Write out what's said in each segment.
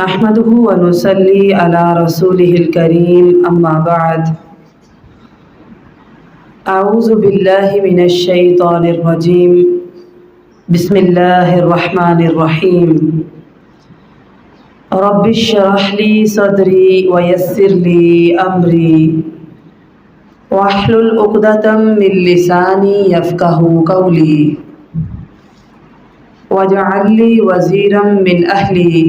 نحمده ونصلي على رسوله الكريم أما بعد أعوذ بالله من الشيطان الرجيم بسم الله الرحمن الرحيم رب اشرح لي صدري ويسر لي أمري واحلل عقدة من لساني يفقهوا قولي واجعل لي وزيرا من أهلي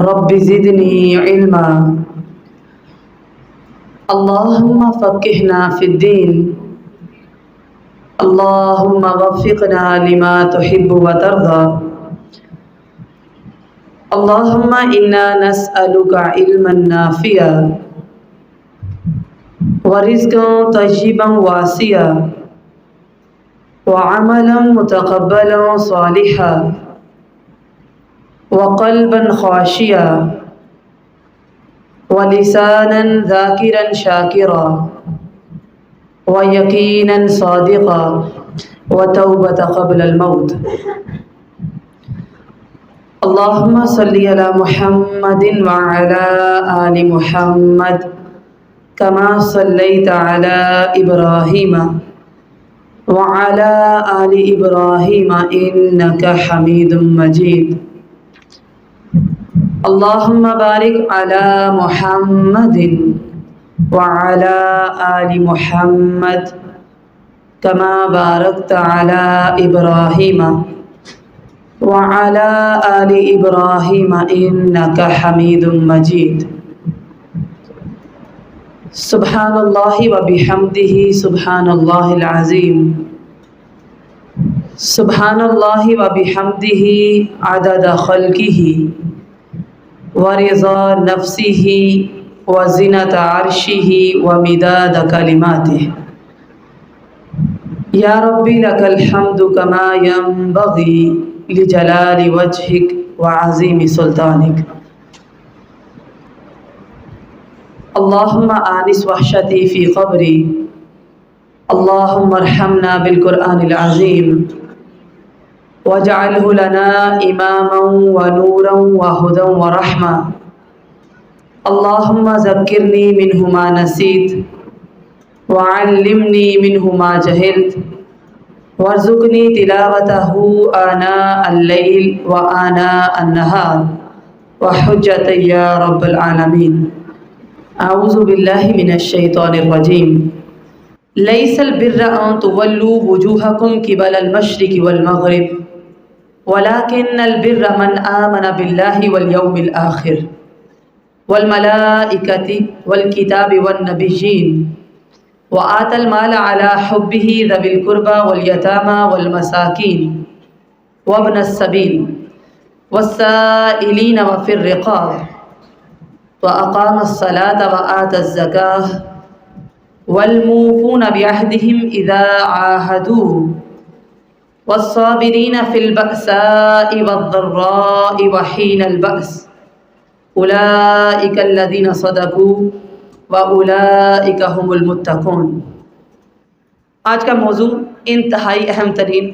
رب زدني علما اللهم فقهنا في الدين اللهم وفقنا لما تحب وترضى اللهم إنا نسألك علما نافعا ورزقا طيبا واسعا وعملا متقبلا صالحا وقلبا خاشعا ولسانا ذاكرا شاكرا ويقينا صادقا وتوبة قبل الموت اللهم صل على محمد وعلى آل محمد كما صليت على إبراهيم وعلى آل إبراهيم إنك حميد مجيد اللهم بارك على محمد وعلى آل محمد كما باركت على إبراهيم وعلى آل إبراهيم إنك حميد مجيد سبحان الله وبحمده سبحان الله العظيم سبحان الله وبحمده عدد خلقه ورضا نفسه وزنة عرشه ومداد كلماته يا ربي لك الحمد كما ينبغي لجلال وجهك وعظيم سلطانك اللهم آنس وحشتي في قبري اللهم ارحمنا بالقرآن العظيم واجعله لنا إماما ونورا وهدى ورحمة اللهم ذكرني منه ما نسيت وعلمني منه ما جهلت وارزقني تلاوته آناء الليل وآناء النهار وحجة يا رب العالمين أعوذ بالله من الشيطان الرجيم ليس البر أن تولوا وجوهكم قبل المشرق والمغرب ولكن البر من آمن بالله واليوم الآخر والملائكة والكتاب والنبيين وآتى المال على حبه ذوي القربى واليتامى والمساكين وابن السبيل والسائلين وفي الرقاب وأقام الصلاة وآتى الزكاة والموفون بعهدهم إذا عاهدوا والصابرين في البأساء والضراء وحين البأس أولئك الذين صدقوا وأولئك هم المتقون۔ آج کا موضوع انتہائی اہم ترین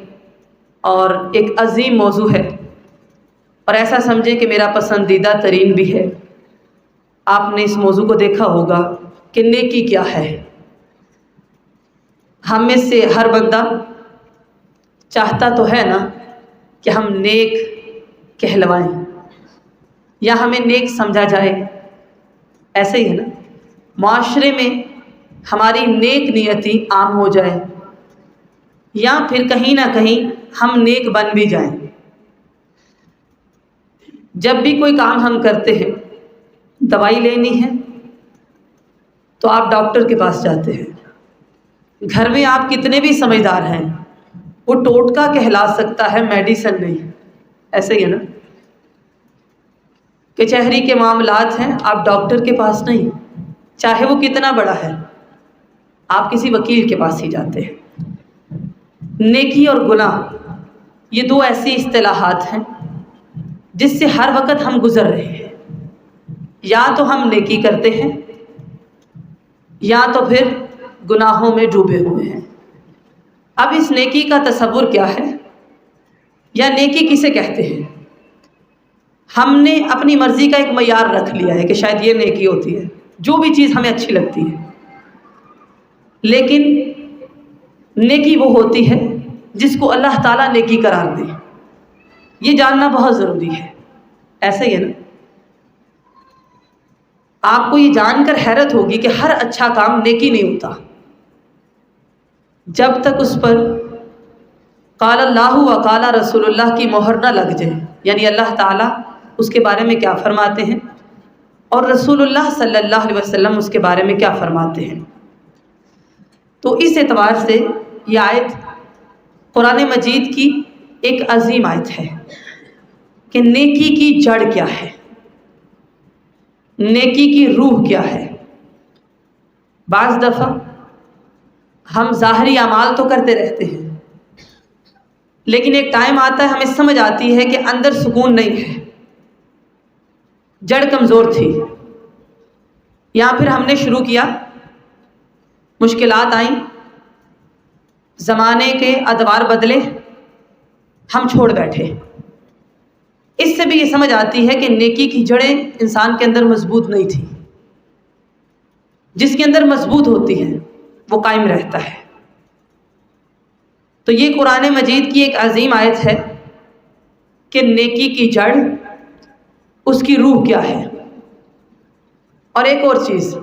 اور ایک عظیم موضوع ہے اور ایسا سمجھے کہ میرا پسندیدہ ترین بھی ہے۔ آپ نے اس موضوع کو دیکھا ہوگا کہ نیکی کیا ہے۔ ہم میں سے ہر بندہ چاہتا تو ہے نا کہ ہم نیک کہلوائیں یا ہمیں نیک سمجھا جائے، ایسے ہی ہے نا، معاشرے میں ہماری نیک نیتی عام ہو جائے یا پھر کہیں نہ کہیں ہم نیک بن بھی جائیں۔ جب بھی کوئی کام ہم کرتے ہیں، دوائی لینی ہے تو آپ ڈاکٹر کے پاس جاتے ہیں۔ گھر میں آپ کتنے بھی سمجھدار ہیں، وہ ٹوٹکا کہلا سکتا ہے، میڈیسن نہیں، ایسے ہی ہے نا۔ کچہری کے معاملات ہیں، آپ ڈاکٹر کے پاس نہیں، چاہے وہ کتنا بڑا ہے، آپ کسی وکیل کے پاس ہی جاتے ہیں۔ نیکی اور گناہ یہ دو ایسی اصطلاحات ہیں جس سے ہر وقت ہم گزر رہے ہیں۔ یا تو ہم نیکی کرتے ہیں یا تو پھر گناہوں میں ڈوبے ہوئے ہیں۔ اب اس نیکی کا تصور کیا ہے یا نیکی کسے کہتے ہیں؟ ہم نے اپنی مرضی کا ایک معیار رکھ لیا ہے کہ شاید یہ نیکی ہوتی ہے، جو بھی چیز ہمیں اچھی لگتی ہے، لیکن نیکی وہ ہوتی ہے جس کو اللہ تعالیٰ نیکی قرار دے، یہ جاننا بہت ضروری ہے۔ ایسا ہی ہے نا، آپ کو یہ جان کر حیرت ہوگی کہ ہر اچھا کام نیکی نہیں ہوتا جب تک اس پر قال اللہ و قال رسول اللہ کی مہر نہ لگ جائے، یعنی اللہ تعالیٰ اس کے بارے میں کیا فرماتے ہیں اور رسول اللہ صلی اللہ علیہ وسلم اس کے بارے میں کیا فرماتے ہیں۔ تو اس اعتبار سے یہ آیت قرآن مجید کی ایک عظیم آیت ہے کہ نیکی کی جڑ کیا ہے، نیکی کی روح کیا ہے۔ بعض دفعہ ہم ظاہری اعمال تو کرتے رہتے ہیں، لیکن ایک ٹائم آتا ہے ہمیں سمجھ آتی ہے کہ اندر سکون نہیں ہے، جڑ کمزور تھی، یا پھر ہم نے شروع کیا، مشکلات آئیں، زمانے کے ادوار بدلے، ہم چھوڑ بیٹھے۔ اس سے بھی یہ سمجھ آتی ہے کہ نیکی کی جڑیں انسان کے اندر مضبوط نہیں تھی۔ جس کے اندر مضبوط ہوتی ہے وہ قائم رہتا ہے۔ تو یہ قرآن مجید کی ایک عظیم آیت ہے کہ نیکی کی جڑ، اس کی روح کیا ہے۔ اور ایک اور چیز،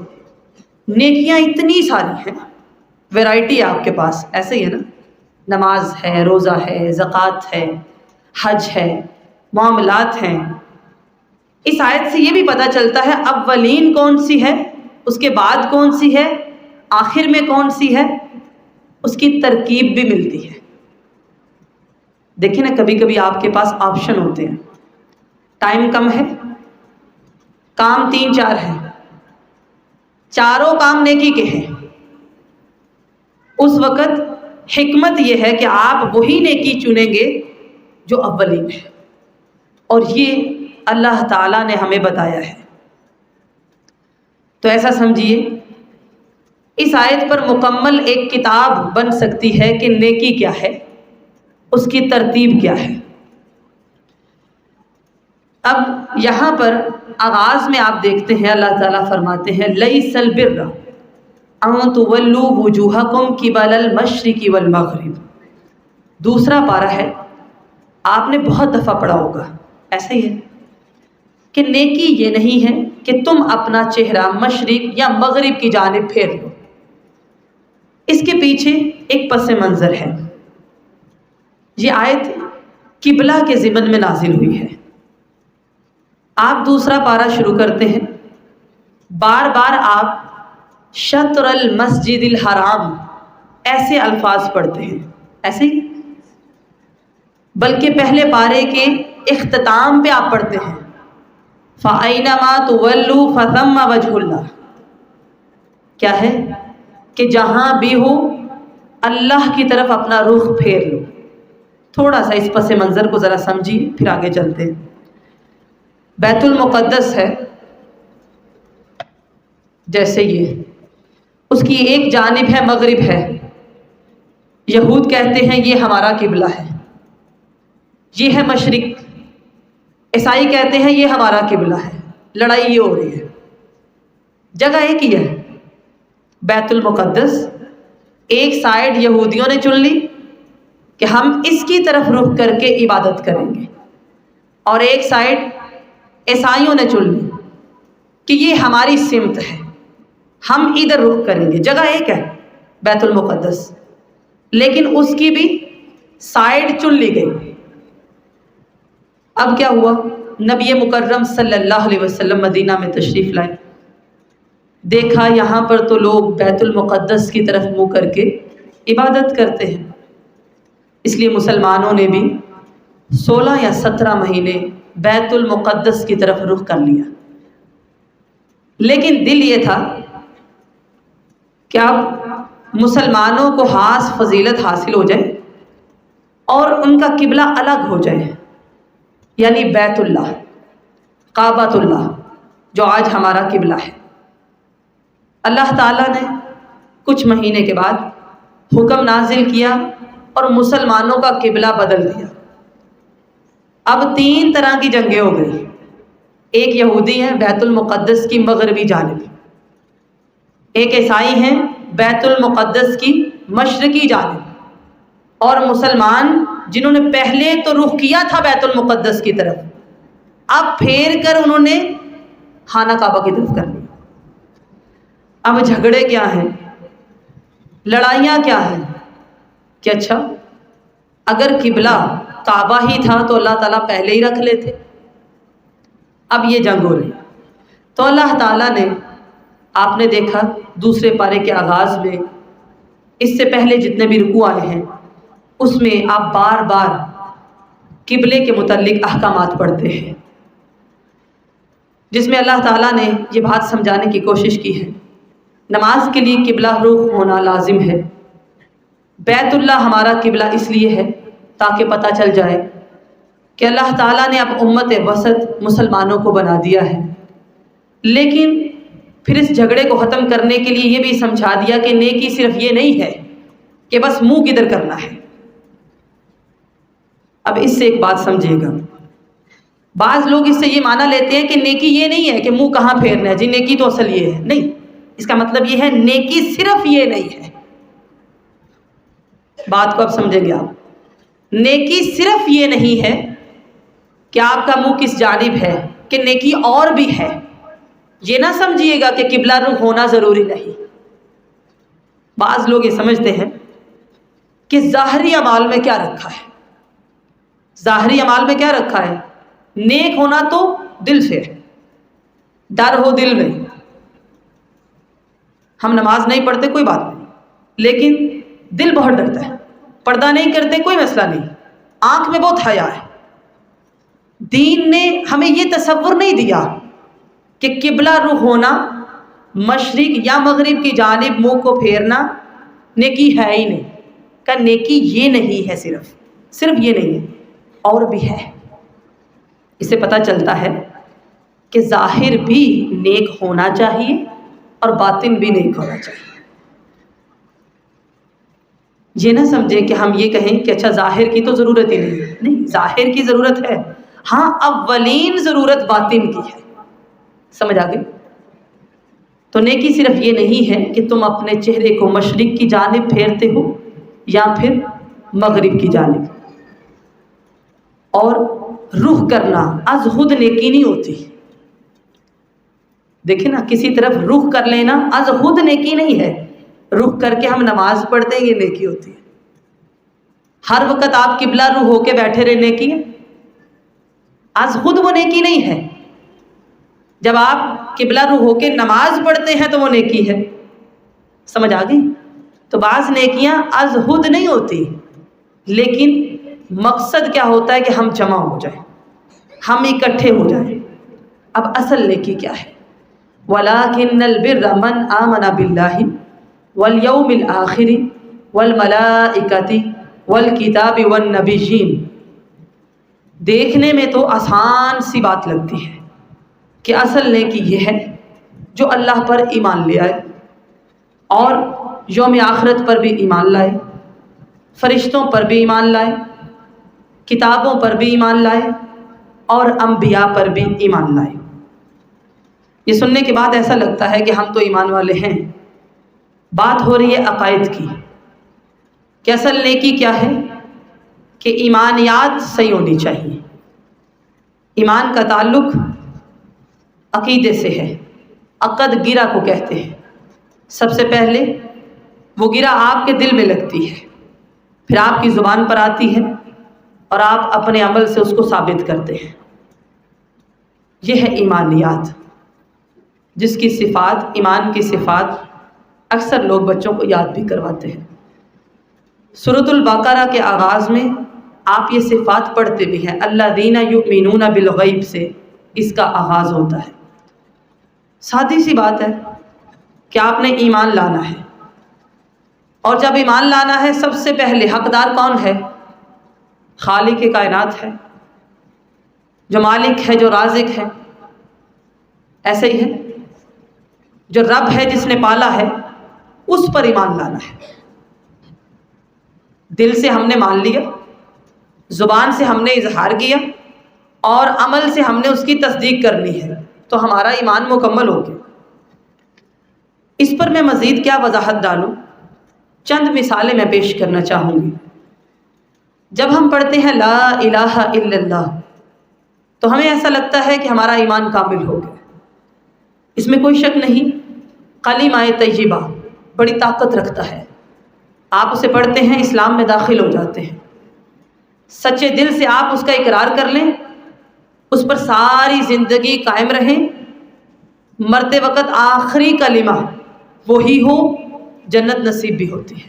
نیکیاں اتنی ساری ہیں، ویرائٹی ہے آپ کے پاس، ایسے ہی ہے نا، نماز ہے، روزہ ہے، زکوٰۃ ہے، حج ہے، معاملات ہیں۔ اس آیت سے یہ بھی پتہ چلتا ہے اولین کون سی ہے، اس کے بعد کون سی ہے، آخر میں کون سی ہے، اس کی ترکیب بھی ملتی ہے۔ دیکھیں نا، کبھی کبھی آپ کے پاس آپشن ہوتے ہیں، ٹائم کم ہے، کام 3-4 ہیں، چاروں کام نیکی کے ہیں، اس وقت حکمت یہ ہے کہ آپ وہی نیکی چنیں گے جو اولین ہے، اور یہ اللہ تعالیٰ نے ہمیں بتایا ہے۔ تو ایسا سمجھیے، اس آیت پر مکمل ایک کتاب بن سکتی ہے کہ نیکی کیا ہے، اس کی ترتیب کیا ہے۔ اب یہاں پر آغاز میں آپ دیکھتے ہیں اللہ تعالیٰ فرماتے ہیں لَيْسَ الْبِرَّ أَن تُوَلُّوا وُجُوهَكُمْ قِبَلَ الْمَشْرِقِ وَالْمَغْرِبِ، دوسرا پارہ ہے، آپ نے بہت دفعہ پڑھا ہوگا، ایسا ہی ہے کہ نیکی یہ نہیں ہے کہ تم اپنا چہرہ مشرق یا مغرب کی جانب پھیر لو۔ اس کے پیچھے ایک پس منظر ہے۔ یہ آیت قبلہ کے ضمن میں نازل ہوئی ہے۔ آپ دوسرا پارہ شروع کرتے ہیں، بار بار آپ شطر المسجد الحرام ایسے الفاظ پڑھتے ہیں، ایسے ہی، بلکہ پہلے پارے کے اختتام پہ آپ پڑھتے ہیں فَأَيْنَمَا تُوَلُّوا فَثَمَّ وَجْهُ اللَّهِ، کیا ہے کہ جہاں بھی ہو اللہ کی طرف اپنا رخ پھیر لو۔ تھوڑا سا اس پس منظر کو ذرا سمجھیے، پھر آگے چلتے ہیں۔ بیت المقدس ہے، جیسے یہ اس کی ایک جانب ہے مغرب ہے، یہود کہتے ہیں یہ ہمارا قبلہ ہے، یہ ہے مشرق، عیسائی کہتے ہیں یہ ہمارا قبلہ ہے، لڑائی یہ ہو رہی ہے۔ جگہ ایک ہی ہے، بیت المقدس، ایک سائیڈ یہودیوں نے چن لی کہ ہم اس کی طرف رخ کر کے عبادت کریں گے، اور ایک سائیڈ عیسائیوں نے چن لی کہ یہ ہماری سمت ہے، ہم ادھر رخ کریں گے۔ جگہ ایک ہے بیت المقدس، لیکن اس کی بھی سائیڈ چن لی گئی۔ اب کیا ہوا، نبی مکرم صلی اللہ علیہ وسلم مدینہ میں تشریف لائے، دیکھا یہاں پر تو لوگ بیت المقدس کی طرف منہ کر کے عبادت کرتے ہیں، اس لیے مسلمانوں نے بھی 16 یا 17 مہینے بیت المقدس کی طرف رخ کر لیا۔ لیکن دل یہ تھا کہ اب مسلمانوں کو خاص فضیلت حاصل ہو جائے اور ان کا قبلہ الگ ہو جائے، یعنی بیت اللہ، کعبۃ اللہ، جو آج ہمارا قبلہ ہے۔ اللہ تعالیٰ نے کچھ مہینے کے بعد حکم نازل کیا اور مسلمانوں کا قبلہ بدل دیا۔ اب 3 طرح کی جنگیں ہو گئی، ایک یہودی ہیں بیت المقدس کی مغربی جانب، ایک عیسائی ہیں بیت المقدس کی مشرقی جانب، اور مسلمان جنہوں نے پہلے تو رخ کیا تھا بیت المقدس کی طرف، اب پھیر کر انہوں نے خانہ کعبہ کی طرف کر لیا۔ اب جھگڑے کیا ہیں، لڑائیاں کیا ہیں کہ اچھا اگر قبلہ کعبہ ہی تھا تو اللہ تعالیٰ پہلے ہی رکھ لیتے۔ اب یہ جنگ ہو رہی، تو اللہ تعالیٰ نے، آپ نے دیکھا دوسرے پارے کے آغاز میں، اس سے پہلے جتنے بھی رکوع آئے ہیں اس میں آپ بار بار قبلے کے متعلق احکامات پڑھتے ہیں، جس میں اللہ تعالیٰ نے یہ بات سمجھانے کی کوشش کی ہے نماز کے لیے قبلہ رخ ہونا لازم ہے۔ بیت اللہ ہمارا قبلہ اس لیے ہے تاکہ پتہ چل جائے کہ اللہ تعالیٰ نے اب امت وسط مسلمانوں کو بنا دیا ہے، لیکن پھر اس جھگڑے کو ختم کرنے کے لیے یہ بھی سمجھا دیا کہ نیکی صرف یہ نہیں ہے کہ بس منہ کدھر کرنا ہے۔ اب اس سے ایک بات سمجھیے گا، بعض لوگ اس سے یہ معنی لیتے ہیں کہ نیکی یہ نہیں ہے کہ منہ کہاں پھیرنا ہے، جی نیکی تو اصل یہ ہے، نہیں، اس کا مطلب یہ ہے نیکی صرف یہ نہیں ہے۔ بات کو اب سمجھیں گے آپ، نیکی صرف یہ نہیں ہے کہ آپ کا منہ کس جانب ہے، کہ نیکی اور بھی ہے۔ یہ نہ سمجھیے گا کہ قبلہ رخ ہونا ضروری نہیں۔ بعض لوگ یہ سمجھتے ہیں کہ ظاہری اعمال میں کیا رکھا ہے، ظاہری اعمال میں کیا رکھا ہے، نیک ہونا تو دل سے ہے، ڈر ہو دل میں۔ ہم نماز نہیں پڑھتے کوئی بات نہیں، لیکن دل بہت ڈرتا ہے، پردہ نہیں کرتے کوئی مسئلہ نہیں، آنکھ میں بہت حیا ہے۔ دین نے ہمیں یہ تصور نہیں دیا کہ قبلہ رخ ہونا، مشرق یا مغرب کی جانب منہ کو پھیرنا نیکی ہے ہی نہیں، کہ نیکی یہ نہیں ہے، صرف یہ نہیں ہے، اور بھی ہے۔ اس سے پتہ چلتا ہے کہ ظاہر بھی نیک ہونا چاہیے اور باطن بھی نیک ہونا چاہیے۔ یہ نہ سمجھیں کہ ہم یہ کہیں کہ اچھا ظاہر کی تو ضرورت ہی نہیں، ظاہر کی ضرورت ہے، ہاں اولین ضرورت باطن کی ہے۔ سمجھ آ گئی؟ تو نیکی صرف یہ نہیں ہے کہ تم اپنے چہرے کو مشرق کی جانب پھیرتے ہو یا پھر مغرب کی جانب، اور رخ کرنا از خود نیکی نہیں ہوتی۔ دیکھیں نا، کسی طرف رخ کر لینا از خود نیکی نہیں ہے، رخ کر کے ہم نماز پڑھتے ہیں یہ نیکی ہوتی ہے۔ ہر وقت آپ قبلہ رخ ہو کے بیٹھے رہے نیکی ہے، از خود وہ نیکی نہیں ہے۔ جب آپ قبلہ رخ ہو کے نماز پڑھتے ہیں تو وہ نیکی ہے۔ سمجھ آ گئی؟ تو بعض نیکیاں از خود نہیں ہوتی، لیکن مقصد کیا ہوتا ہے کہ ہم جمع ہو جائیں، ہم اکٹھے ہو جائیں۔ اب اصل نیکی کیا ہے؟ وَلَٰكِنَّ الْبِرَّ مَنْ آمَنَ بِاللَّهِ وَالْيَوْمِ الْآخِرِ وَالْمَلَائِكَةِ وَالْكِتَابِ وَالنَّبِيِّينَ۔ دیکھنے میں تو آسان سی بات لگتی ہے کہ اصل نیکی یہ ہے جو اللہ پر ایمان لے آئے اور یوم آخرت پر بھی ایمان لائے، فرشتوں پر بھی ایمان لائے، کتابوں پر بھی ایمان لائے اور انبیاء پر بھی ایمان لائے۔ یہ سننے کے بعد ایسا لگتا ہے کہ ہم تو ایمان والے ہیں۔ بات ہو رہی ہے عقائد کی کہ اصل نیکی کیا ہے، کہ ایمانیات صحیح ہونی چاہیے۔ ایمان کا تعلق عقیدے سے ہے، عقد گرہ کو کہتے ہیں۔ سب سے پہلے وہ گرہ آپ کے دل میں لگتی ہے، پھر آپ کی زبان پر آتی ہے اور آپ اپنے عمل سے اس کو ثابت کرتے ہیں۔ یہ ہے ایمانیات، جس کی صفات، ایمان کی صفات اکثر لوگ بچوں کو یاد بھی کرواتے ہیں۔ سورۃ البقرہ کے آغاز میں آپ یہ صفات پڑھتے بھی ہیں، الذین یؤمنون بالغیب سے اس کا آغاز ہوتا ہے۔ سادی سی بات ہے کہ آپ نے ایمان لانا ہے، اور جب ایمان لانا ہے سب سے پہلے حقدار کون ہے؟ خالق کائنات ہے، جو مالک ہے، جو رازق ہے۔ ایسے ہی ہے، جو رب ہے جس نے پالا ہے اس پر ایمان لانا ہے۔ دل سے ہم نے مان لیا، زبان سے ہم نے اظہار کیا، اور عمل سے ہم نے اس کی تصدیق کرنی ہے تو ہمارا ایمان مکمل ہو گیا۔ اس پر میں مزید کیا وضاحت ڈالوں، چند مثالیں میں پیش کرنا چاہوں گی۔ جب ہم پڑھتے ہیں لا الہ الا اللہ تو ہمیں ایسا لگتا ہے کہ ہمارا ایمان کامل ہو گیا، اس میں کوئی شک نہیں۔ کلمہ طیبہ بڑی طاقت رکھتا ہے، آپ اسے پڑھتے ہیں اسلام میں داخل ہو جاتے ہیں۔ سچے دل سے آپ اس کا اقرار کر لیں، اس پر ساری زندگی قائم رہیں، مرتے وقت آخری کلمہ وہی ہو، جنت نصیب بھی ہوتی ہے۔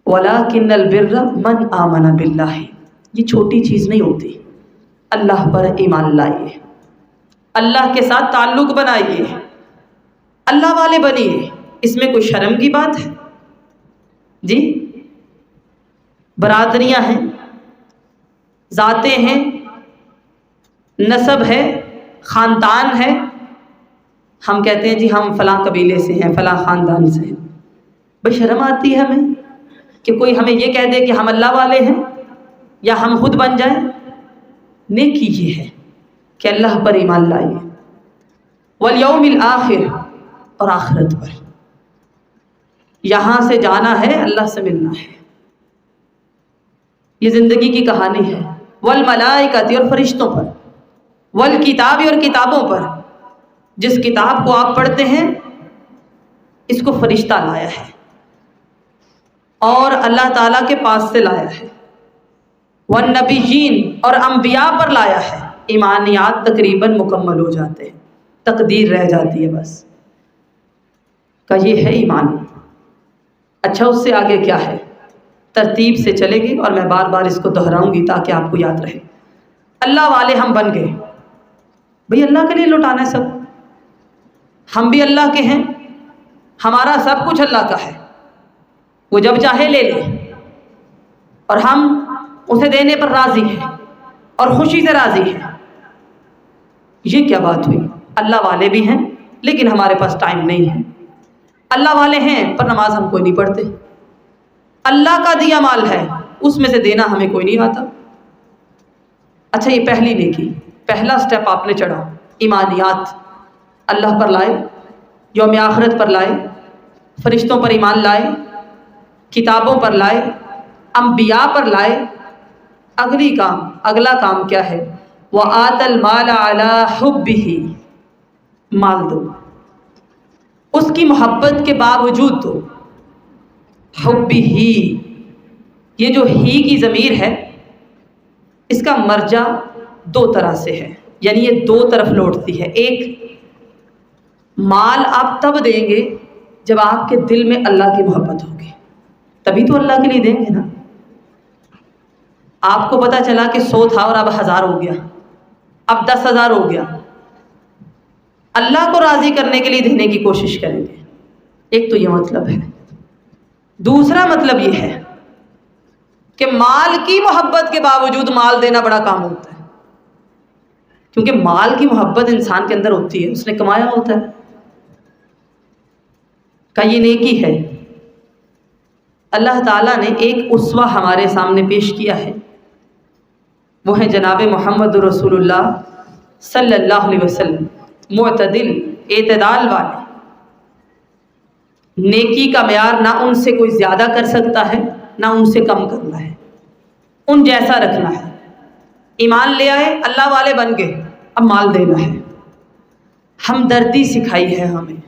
وَلَٰكِنَّ الْبِرَّ مَنْ آمَنَ بِاللَّهِ، یہ چھوٹی چیز نہیں ہوتی۔ اللہ پر ایمان لائیے، اللہ کے ساتھ تعلق بنائیے، اللہ والے بنیے، اس میں کوئی شرم کی بات ہے؟ جی، برادریاں ہیں، ذاتیں ہیں، نسب ہے، خاندان ہے، ہم کہتے ہیں جی ہم فلاں قبیلے سے ہیں، فلاں خاندان سے ہیں۔ بھئی شرم آتی ہے ہمیں کہ کوئی ہمیں یہ کہہ دے کہ ہم اللہ والے ہیں یا ہم خود بن جائیں؟ نیکی یہ ہے کہ اللہ پر ایمان لائیے، والیوم الآخر، اور آخرت پر۔ یہاں سے جانا ہے، اللہ سے ملنا ہے، یہ زندگی کی کہانی ہے۔ والملائکۃ، اور فرشتوں پر، والکتاب، اور کتابوں پر۔ جس کتاب کو آپ پڑھتے ہیں اس کو فرشتہ لایا ہے اور اللہ تعالیٰ کے پاس سے لایا ہے۔ والنبیین، اور انبیاء پر لایا ہے۔ ایمانیات تقریباً مکمل ہو جاتے ہیں، تقدیر رہ جاتی ہے بس کہ یہ ہے ایمان۔ اچھا، اس سے آگے کیا ہے؟ ترتیب سے چلے گی اور میں بار بار اس کو دہراؤں گی تاکہ آپ کو یاد رہے۔ اللہ والے ہم بن گئے، بھئی اللہ کے لیے لوٹانا ہے سب، ہم بھی اللہ کے ہیں، ہمارا سب کچھ اللہ کا ہے، وہ جب چاہے لے لے اور ہم اسے دینے پر راضی ہیں اور خوشی سے راضی ہیں۔ یہ کیا بات ہوئی؟ اللہ والے بھی ہیں لیکن ہمارے پاس ٹائم نہیں ہے، اللہ والے ہیں پر نماز ہم کوئی نہیں پڑھتے، اللہ کا دیا مال ہے اس میں سے دینا ہمیں کوئی نہیں آتا۔ اچھا، یہ پہلی نیکی، پہلا سٹیپ آپ نے چڑھا، ایمانیات، اللہ پر لائے، یوم آخرت پر لائے، فرشتوں پر ایمان لائے، کتابوں پر لائے، انبیاء پر لائے۔ اگلا کام کیا ہے؟ وَآتَ الْمَالَ عَلَىٰ حُبِّهِ، مال دو، اس کی محبت کے باوجود دو۔ حُبِّهِ، یہ جو ہی کی ضمیر ہے اس کا مرجع دو طرح سے ہے، یعنی یہ دو طرف لوٹتی ہے۔ ایک، مال آپ تب دیں گے جب آپ کے دل میں اللہ کی محبت ہوگی، تبھی تو اللہ کے لیے دیں گے نا۔ آپ کو پتا چلا کہ 100 تھا اور اب 1000 ہو گیا، اب 10,000 ہو گیا، اللہ کو راضی کرنے کے لیے دینے کی کوشش کریں گے، ایک تو یہ مطلب ہے۔ دوسرا مطلب یہ ہے کہ مال کی محبت کے باوجود مال دینا بڑا کام ہوتا ہے، کیونکہ مال کی محبت انسان کے اندر ہوتی ہے، اس نے کمایا ہوتا ہے، کہ یہ نیکی ہے۔ اللہ تعالیٰ نے ایک اسوہ ہمارے سامنے پیش کیا ہے، وہ ہے جناب محمد رسول اللہ صلی اللہ علیہ وسلم، معتدل، اعتدال والے۔ نیکی کا معیار نہ ان سے کوئی زیادہ کر سکتا ہے نہ ان سے کم کرنا ہے، ان جیسا رکھنا ہے۔ ایمان لے آئے، اللہ والے بن گئے، اب مال دینا ہے۔ ہمدردی سکھائی ہے ہمیں۔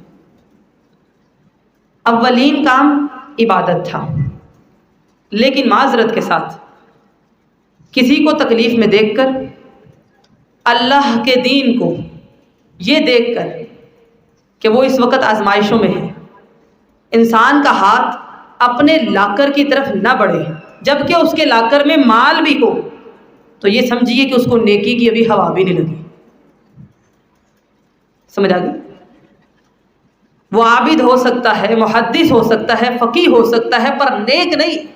اولین کام عبادت تھا، لیکن معذرت کے ساتھ کسی کو تکلیف میں دیکھ کر، اللہ کے دین کو یہ دیکھ کر کہ وہ اس وقت آزمائشوں میں ہے، انسان کا ہاتھ اپنے لاکر کی طرف نہ بڑھے جبکہ اس کے لاکر میں مال بھی ہو، تو یہ سمجھیے کہ اس کو نیکی کی ابھی ہوا بھی نہیں لگی۔ سمجھ آ گئی؟ وہ عابد ہو سکتا ہے، محدث ہو سکتا ہے، فقیہ ہو سکتا ہے، پر نیک نہیں۔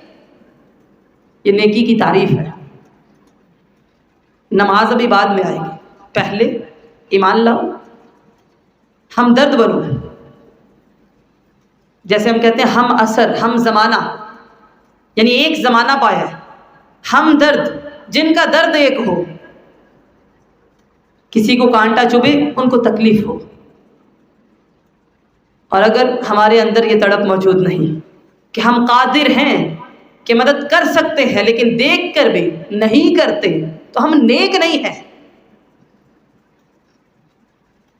یہ نیکی کی تعریف ہے۔ نماز ابھی بعد میں آئے گی، پہلے ایمان لاؤ، ہمدرد بنو۔ جیسے ہم کہتے ہیں ہم عصر، ہم زمانہ، یعنی ایک زمانہ پایا ہے، ہمدرد، جن کا درد ایک ہو، کسی کو کانٹا چبھے ان کو تکلیف ہو، اور اگر ہمارے اندر یہ تڑپ موجود نہیں کہ ہم قادر ہیں کہ مدد کر سکتے ہیں لیکن دیکھ کر بھی نہیں کرتے، تو ہم نیک نہیں ہیں۔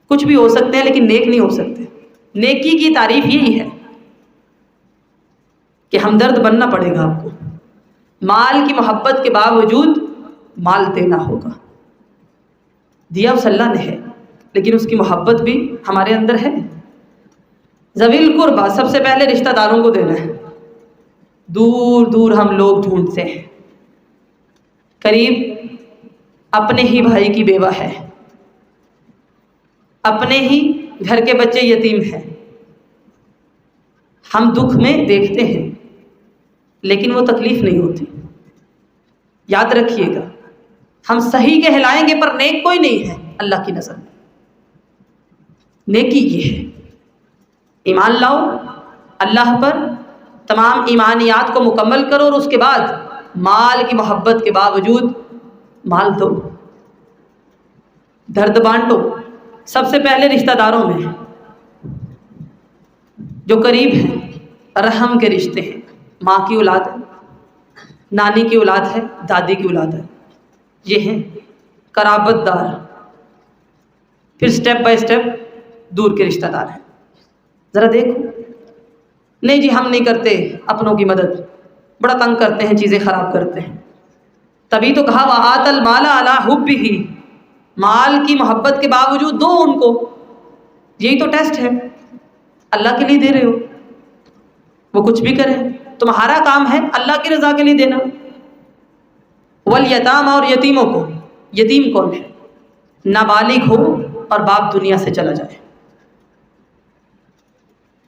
کچھ بھی ہو سکتے ہیں لیکن نیک نہیں ہو سکتے۔ نیکی کی تعریف یہی ہے کہ ہمدرد بننا پڑے گا آپ کو، مال کی محبت کے باوجود مال دینا ہوگا۔ دیا اس اللہ نے ہے لیکن اس کی محبت بھی ہمارے اندر ہے۔ ذوی القربیٰ سب سے پہلے رشتہ داروں کو دینا ہے، دور دور ہم لوگ ڈھونڈتے ہیں، قریب اپنے ہی بھائی کی بیوہ ہے، اپنے ہی گھر کے بچے یتیم ہیں، ہم دکھ میں دیکھتے ہیں لیکن وہ تکلیف نہیں ہوتی۔ یاد رکھیے گا، ہم صحیح کہلائیں گے پر نیک کوئی نہیں ہے اللہ کی نظر میں۔ نیکی یہ ہے، ایمان لاؤ اللہ پر، تمام ایمانیات کو مکمل کرو، اور اس کے بعد مال کی محبت کے باوجود مال دو، درد بانٹو۔ سب سے پہلے رشتہ داروں میں جو قریب ہیں، رحم کے رشتے ہیں، ماں کی اولاد ہے، نانی کی اولاد ہے، دادی کی اولاد ہے، یہ ہیں قرابت دار۔ پھر سٹیپ بائی سٹیپ دور کے رشتہ دار ہیں۔ ذرا دیکھو، نہیں جی ہم نہیں کرتے اپنوں کی مدد، بڑا تنگ کرتے ہیں، چیزیں خراب کرتے ہیں۔ تبھی تو کہا وَآتَ الْمَالَ عَلَىٰ حُبِّهِ، مال کی محبت کے باوجود دو ان کو، یہی تو ٹیسٹ ہے۔ اللہ کے لیے دے رہے ہو، وہ کچھ بھی کریں، تمہارا کام ہے اللہ کی رضا کے لیے دینا۔ والیتامى، اور یتیموں کو، یتیم کون ہے؟ نابالغ ہو اور باپ دنیا سے چلا جائے،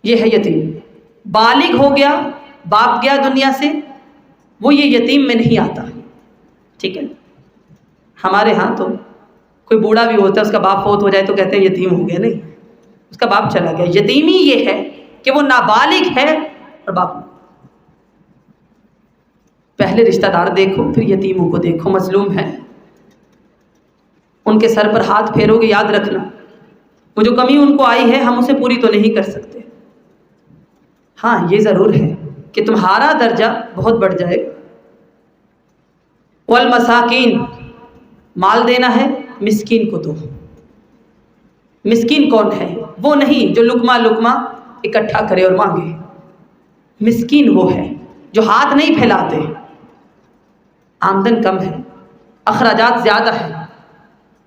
یہ ہے یتیم۔ بالغ ہو گیا، باپ گیا دنیا سے، وہ یہ یتیم میں نہیں آتا، ٹھیک ہے؟ ہمارے ہاں تو کوئی بوڑھا بھی ہوتا ہے، اس کا باپ فوت ہو جائے تو کہتے ہیں یتیم ہو گیا، نہیں، اس کا باپ چلا گیا۔ یتیمی یہ ہے کہ وہ نابالغ ہے اور باپ نہیں۔ پہلے رشتہ دار دیکھو، پھر یتیموں کو دیکھو، مظلوم ہے، ان کے سر پر ہاتھ پھیرو گے، یاد رکھنا وہ جو کمی ان کو آئی ہے ہم اسے پوری تو نہیں کر سکتے۔ ہاں یہ ضرور ہے کہ تمہارا درجہ بہت بڑھ جائے گا۔ والمساکین، مال دینا ہے، مسکین کو دو۔ مسکین کون ہے؟ وہ نہیں جو لقمہ لقمہ اکٹھا کرے اور مانگے، مسکین وہ ہے جو ہاتھ نہیں پھیلاتے، آمدن کم ہے، اخراجات زیادہ ہیں،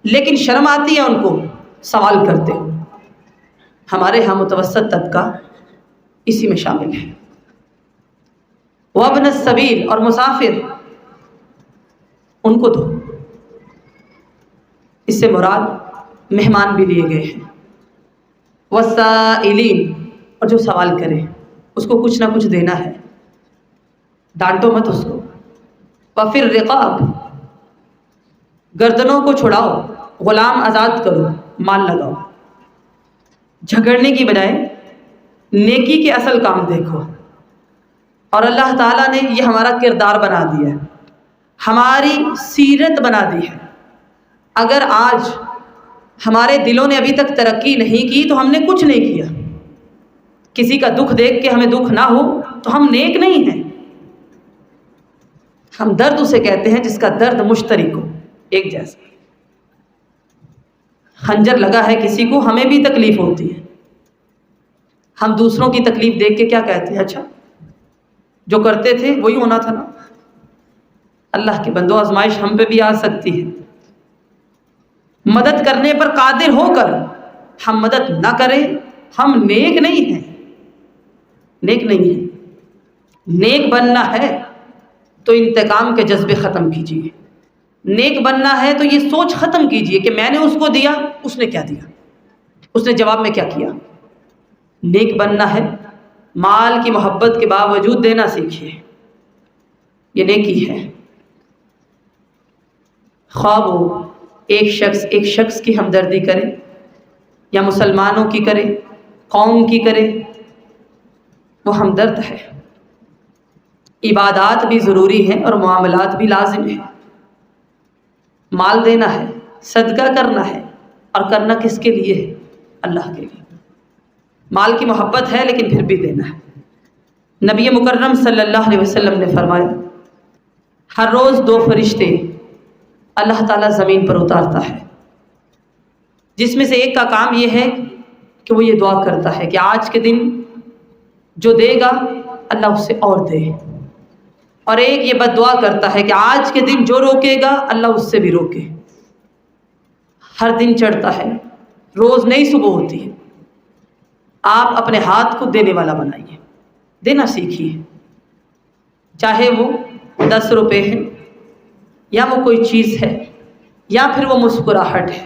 لیکن شرم آتی ہے ان کو، سوال کرتے ہو۔ ہمارے ہاں متوسط طبقہ اسی میں شامل ہے۔ وابن السبیل، اور مسافر، ان کو دو۔ اس سے مراد مہمان بھی لیے گئے ہیں۔ والسائلین، اور جو سوال کرے اس کو کچھ نہ کچھ دینا ہے، ڈانٹو مت اس کو۔ وفی الرقاب، گردنوں کو چھڑاؤ، غلام آزاد کرو، مال لگاؤ۔ جھگڑنے کی بجائے نیکی کے اصل کام دیکھو، اور اللہ تعالیٰ نے یہ ہمارا کردار بنا دیا ہے، ہماری سیرت بنا دی ہے۔ اگر آج ہمارے دلوں نے ابھی تک ترقی نہیں کی تو ہم نے کچھ نہیں کیا۔ کسی کا دکھ دیکھ کے ہمیں دکھ نہ ہو تو ہم نیک نہیں ہیں۔ ہم درد اسے کہتے ہیں جس کا درد مشترک ہو، ایک جیسا۔ خنجر لگا ہے کسی کو، ہمیں بھی تکلیف ہوتی ہے، ہم دوسروں کی تکلیف دیکھ کے کیا کہتے ہیں؟ اچھا جو کرتے تھے وہی ہونا تھا نا۔ اللہ کے بندو، آزمائش ہم پہ بھی آ سکتی ہے۔ مدد کرنے پر قادر ہو کر ہم مدد نہ کریں، ہم نیک نہیں ہیں، نیک نہیں ہیں۔ نیک بننا ہے تو انتقام کے جذبے ختم کیجیے، نیک بننا ہے تو یہ سوچ ختم کیجیے کہ میں نے اس کو دیا، اس نے کیا دیا، اس نے جواب میں کیا کیا۔ نیک بننا ہے، مال کی محبت کے باوجود دینا سیکھیے، یہ نیکی ہے۔ خواہ وہ ایک شخص کی ہمدردی کرے یا مسلمانوں کی کرے، قوم کی کرے، وہ ہمدرد ہے۔ عبادات بھی ضروری ہیں اور معاملات بھی لازم ہیں۔ مال دینا ہے، صدقہ کرنا ہے، اور کرنا کس کے لیے ہے؟ اللہ کے لیے۔ مال کی محبت ہے لیکن پھر بھی دینا ہے۔ نبی مکرم صلی اللہ علیہ وسلم نے فرمایا ہر روز 2 فرشتے اللہ تعالیٰ زمین پر اتارتا ہے، جس میں سے ایک کا کام یہ ہے کہ وہ یہ دعا کرتا ہے کہ آج کے دن جو دے گا اللہ اس سے اور دے، اور ایک یہ بد دعا کرتا ہے کہ آج کے دن جو روکے گا اللہ اس سے بھی روکے۔ ہر دن چڑھتا ہے، روز نئی صبح ہوتی ہے۔ آپ اپنے ہاتھ کو دینے والا بنائیے، دینا سیکھیے، چاہے وہ 10 روپے ہے یا وہ کوئی چیز ہے یا پھر وہ مسکراہٹ ہے،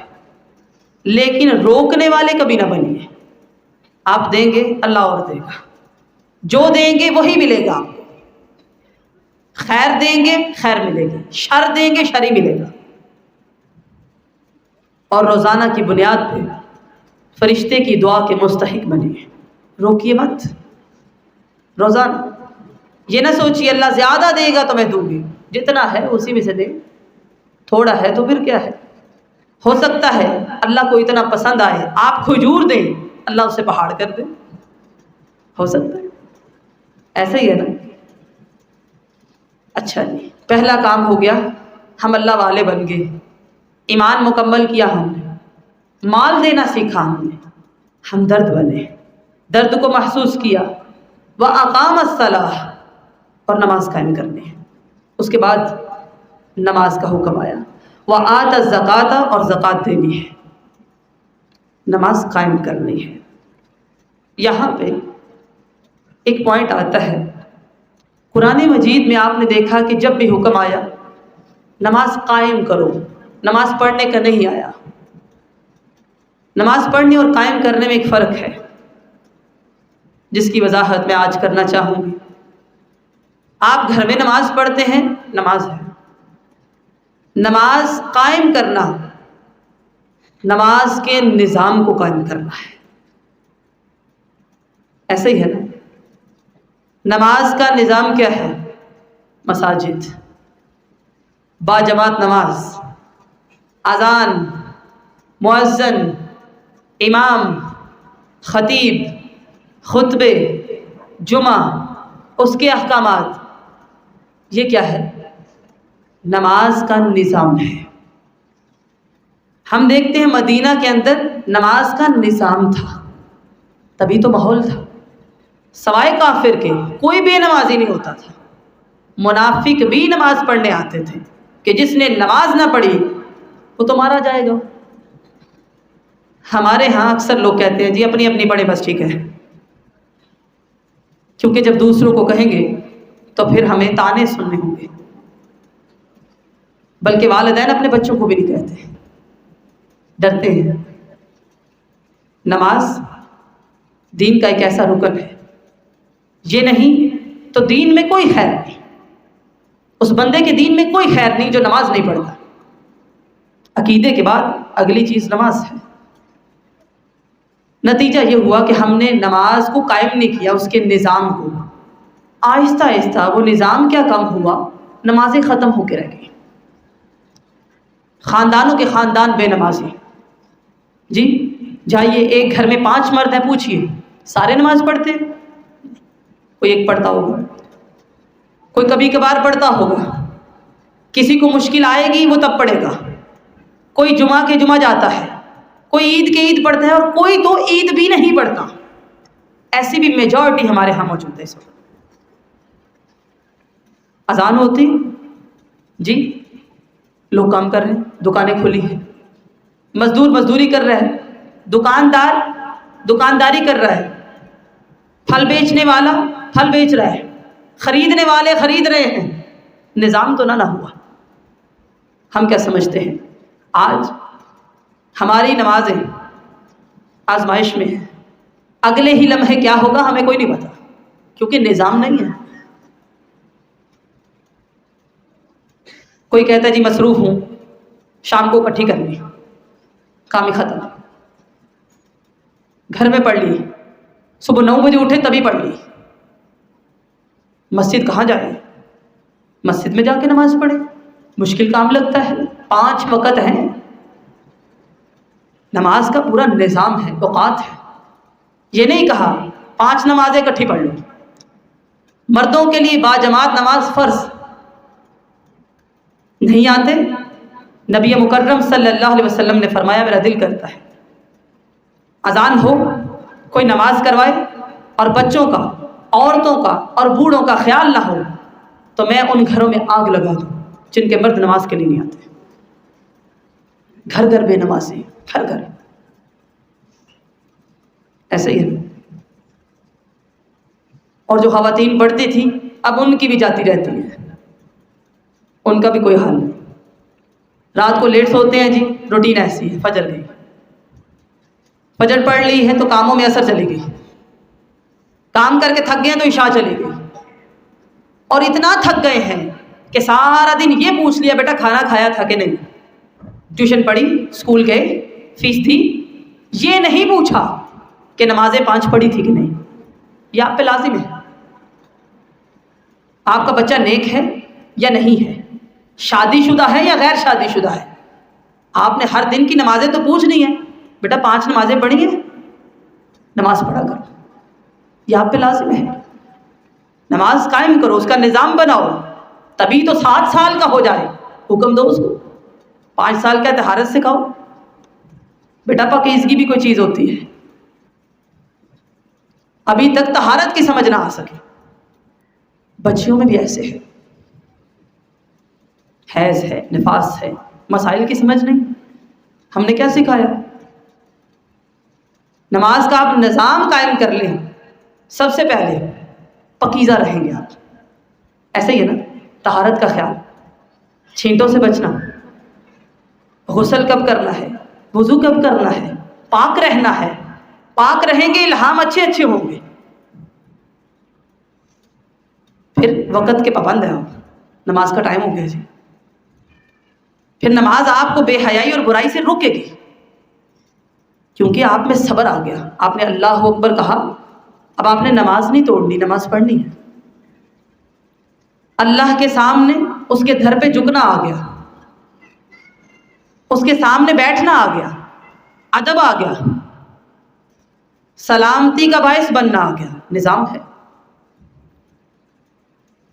لیکن روکنے والے کبھی نہ بنیے۔ آپ دیں گے اللہ اور دے گا، جو دیں گے وہی ملے گا آپ کو۔ خیر دیں گے خیر ملے گی، شر دیں گے شر ہی ملے گا۔ اور روزانہ کی بنیاد پہ فرشتے کی دعا کے مستحق بنیے، روکیے مت روزانہ۔ یہ نہ سوچیے اللہ زیادہ دے گا تو میں دوں گی، جتنا ہے اسی میں سے دے، تھوڑا ہے تو پھر کیا ہے۔ ہو سکتا ہے اللہ کو اتنا پسند آئے آپ کھجور دیں، اللہ اسے پہاڑ کر دے، ہو سکتا ہے، ایسا ہی ہے نا۔ اچھا جی، پہلا کام ہو گیا، ہم اللہ والے بن گئے، ایمان مکمل کیا ہم نے، مال دینا سیکھا ہم نے، ہم درد بنے، درد کو محسوس کیا، وَأَقَامَ الصَّلَاةَ، اور نماز قائم کرنی ہے۔ اس کے بعد نماز کا حکم آیا، وَآتَ الزَّكَاةَ، اور زکوٰۃ دینی ہے، نماز قائم کرنی ہے۔ یہاں پہ ایک پوائنٹ آتا ہے، قرآن مجید میں آپ نے دیکھا کہ جب بھی حکم آیا نماز قائم کرو، نماز پڑھنے کا نہیں آیا۔ نماز پڑھنے اور قائم کرنے میں ایک فرق ہے، جس کی وضاحت میں آج کرنا چاہوں گی۔ آپ گھر میں نماز پڑھتے ہیں، نماز ہے۔ نماز قائم کرنا، نماز کے نظام کو قائم کرنا ہے، ایسے ہی ہے نا۔ نماز کا نظام کیا ہے؟ مساجد، باجماعت نماز، اذان، مؤذن، امام، خطیب، خطبے، جمعہ، اس کے احکامات، یہ کیا ہے؟ نماز کا نظام ہے۔ ہم دیکھتے ہیں مدینہ کے اندر نماز کا نظام تھا، تبھی تو ماحول تھا، سوائے کافر کے کوئی بے نمازی نہیں ہوتا تھا۔ منافق بھی نماز پڑھنے آتے تھے کہ جس نے نماز نہ پڑھی وہ تو مارا جائے گا۔ ہمارے ہاں اکثر لوگ کہتے ہیں جی اپنی اپنی پڑھے بس ٹھیک ہے، کیونکہ جب دوسروں کو کہیں گے تو پھر ہمیں تانے سننے ہوں گے، بلکہ والدین اپنے بچوں کو بھی نہیں کہتے، ڈرتے ہیں۔ نماز دین کا ایک ایسا رکن ہے، یہ نہیں تو دین میں کوئی خیر نہیں، اس بندے کے دین میں کوئی خیر نہیں جو نماز نہیں پڑھتا۔ عقیدے کے بعد اگلی چیز نماز ہے۔ نتیجہ یہ ہوا کہ ہم نے نماز کو قائم نہیں کیا، اس کے نظام کو۔ آہستہ آہستہ وہ نظام کیا کم ہوا، نمازیں ختم ہو کے رہ گئی۔ خاندانوں کے خاندان بے نمازی۔ جی جائیے ایک گھر میں 5 مرد ہیں، پوچھئے سارے نماز پڑھتے ہیں؟ کوئی ایک پڑھتا ہوگا، کوئی کبھی کبھار پڑھتا ہوگا، کسی کو مشکل آئے گی وہ تب پڑھے گا، کوئی جمعہ کے جمعہ جاتا ہے، کوئی عید کے عید پڑھتا ہے، اور کوئی تو عید بھی نہیں پڑھتا۔ ایسی بھی میجورٹی ہمارے ہاں موجود ہے اس وقت۔ اذان ہوتی جی لوگ کام کر رہے ہیں، دکانیں کھلی ہیں، مزدور مزدوری کر رہا ہے، دکاندار دکانداری کر رہا ہے، پھل بیچنے والا پھل بیچ رہا ہے، خریدنے والے خرید رہے ہیں۔ نظام تو نہ ہوا۔ ہم کیا سمجھتے ہیں آج ہماری نمازیں آزمائش میں ہیں، اگلے ہی لمحے کیا ہوگا ہمیں کوئی نہیں پتا، کیونکہ نظام نہیں ہے۔ کوئی کہتا ہے جی مصروف ہوں، شام کو اکٹھی کر لی، کام ہی ختم، گھر میں پڑھ لی، صبح 9 بجے اٹھے تبھی پڑھ لی۔ مسجد کہاں جائے؟ مسجد میں جا کے نماز پڑھے، مشکل کام لگتا ہے، 5 وقت ہیں، نماز کا پورا نظام ہے، اوقات ہے. یہ نہیں کہا 5 نمازیں اکٹھی پڑھ لو. مردوں کے لیے باجماعت نماز فرض. نہیں آتے؟ نبی مکرم صلی اللہ علیہ وسلم نے فرمایا میرا دل کرتا ہے اذان ہو، کوئی نماز کروائے، اور بچوں کا، عورتوں کا اور بوڑھوں کا خیال نہ ہو تو میں ان گھروں میں آگ لگا دوں جن کے مرد نماز کے لیے نہیں آتے. گھر گھر بے نمازی، گھر گھر. ایسے ہی ہے. اور جو خواتین پڑھتی تھیں اب ان کی بھی جاتی رہتی ہیں، ان کا بھی کوئی حال نہیں. رات کو لیٹ سوتے ہیں جی، روٹین ایسی ہے. فجر گئی، فجر پڑھ لی ہے تو کاموں میں اثر چلی گئی، کام کر کے تھک گئے تو عشاء چلی گئی. اور اتنا تھک گئے ہیں کہ سارا دن یہ پوچھ لیا بیٹا کھانا کھایا تھا کہ نہیں، ٹیوشن پڑھی، اسکول گئے، فیس تھی. یہ نہیں پوچھا کہ نمازیں 5 پڑھی تھی کہ نہیں. یہ آپ پہ لازم ہے. آپ کا بچہ نیک ہے یا نہیں ہے، شادی شدہ ہے یا غیر شادی شدہ ہے، آپ نے ہر دن کی نمازیں تو پوچھنی ہے. بیٹا 5 نمازیں پڑھی ہیں، نماز پڑھا کرو. یہ آپ پہ لازم ہے. نماز قائم کرو، اس کا نظام بناؤ، تبھی تو 7 سال کا ہو جائے. حکم دو اس کو. 5 سال کا طہارت سکھاؤ. بیٹا پاکیزگی بھی کوئی چیز ہوتی ہے. ابھی تک طہارت کی سمجھ نہ آ سکے. بچیوں میں بھی ایسے ہے، حیض ہے، نفاس ہے، مسائل کی سمجھ نہیں. ہم نے کیا سکھایا؟ نماز کا آپ نظام قائم کر لیں. سب سے پہلے پاکیزہ رہیں گے آپ. ایسے ہی ہے نا، طہارت کا خیال، چھینٹوں سے بچنا، غسل کب کرنا ہے، وضو کب کرنا ہے، پاک رہنا ہے. پاک رہیں گے الہام اچھے ہوں گے. پھر وقت کے پابند ہیں آپ. نماز کا ٹائم ہو گیا جی، پھر نماز آپ کو بے حیائی اور برائی سے روکے گی، کیونکہ آپ میں صبر آ گیا. آپ نے اللہ اکبر کہا، اب آپ نے نماز نہیں توڑنی، نماز پڑھنی ہے. اللہ کے سامنے اس کے در پہ جھکنا آ گیا، اس کے سامنے بیٹھنا آ گیا، ادب آ گیا، سلامتی کا باعث بننا آ گیا. نظام ہے.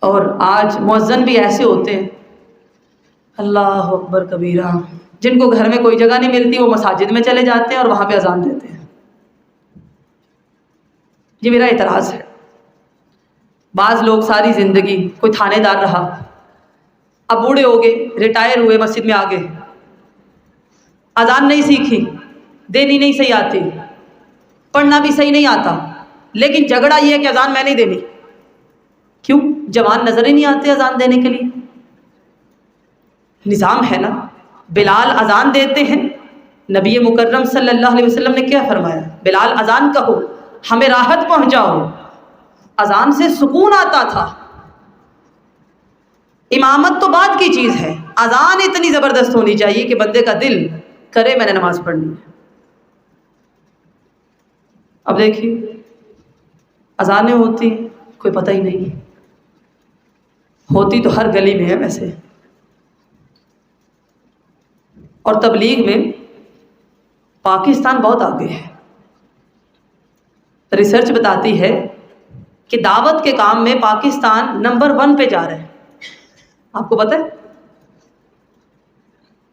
اور آج مؤذن بھی ایسے ہوتے ہیں، اللہ اکبر کبیرہ، جن کو گھر میں کوئی جگہ نہیں ملتی وہ مساجد میں چلے جاتے ہیں اور وہاں پہ اذان دیتے ہیں. یہ میرا اعتراض ہے. بعض لوگ ساری زندگی، کوئی تھانے دار رہا، اب بوڑھے ہو گئے، ریٹائر ہوئے، مسجد میں آ گئے، اذان نہیں سیکھی، دینی نہیں صحیح آتی، پڑھنا بھی صحیح نہیں آتا، لیکن جھگڑا یہ ہے کہ اذان میں نہیں دینی. کیوں؟ جوان نظر ہی نہیں آتے اذان دینے کے لیے. نظام ہے نا. بلال اذان دیتے ہیں، نبی مکرم صلی اللہ علیہ وسلم نے کیا فرمایا؟ بلال اذان کہو، ہمیں راحت پہنچاؤ. اذان سے سکون آتا تھا. امامت تو بعد کی چیز ہے، اذان اتنی زبردست ہونی چاہیے کہ بندے کا دل کرے میں نے نماز پڑھنی ہے. اب دیکھیے اذانیں ہوتی کوئی پتہ ہی نہیں، ہوتی تو ہر گلی میں ہے ویسے. اور تبلیغ میں پاکستان بہت آگے ہے. ریسرچ بتاتی ہے کہ دعوت کے کام میں پاکستان نمبر 1 پہ جا رہا ہے. آپ کو پتہ ہے؟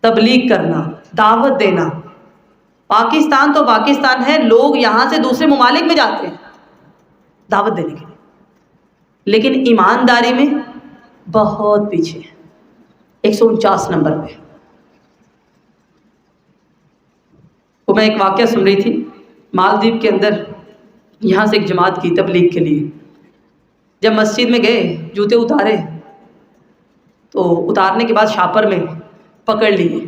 تبلیغ کرنا، دعوت دینا. پاکستان تو پاکستان ہے، لوگ یہاں سے دوسرے ممالک میں جاتے ہیں دعوت دینے کے لیے، لیکن ایمانداری میں بہت پیچھے ہے، 149 نمبر پہ. وہ میں ایک واقعہ سن رہی تھی، مالدیپ کے اندر یہاں سے ایک جماعت کی تبلیغ کے لیے. جب مسجد میں گئے، جوتے اتارے تو اتارنے کے بعد شاپر میں پکڑ لیے.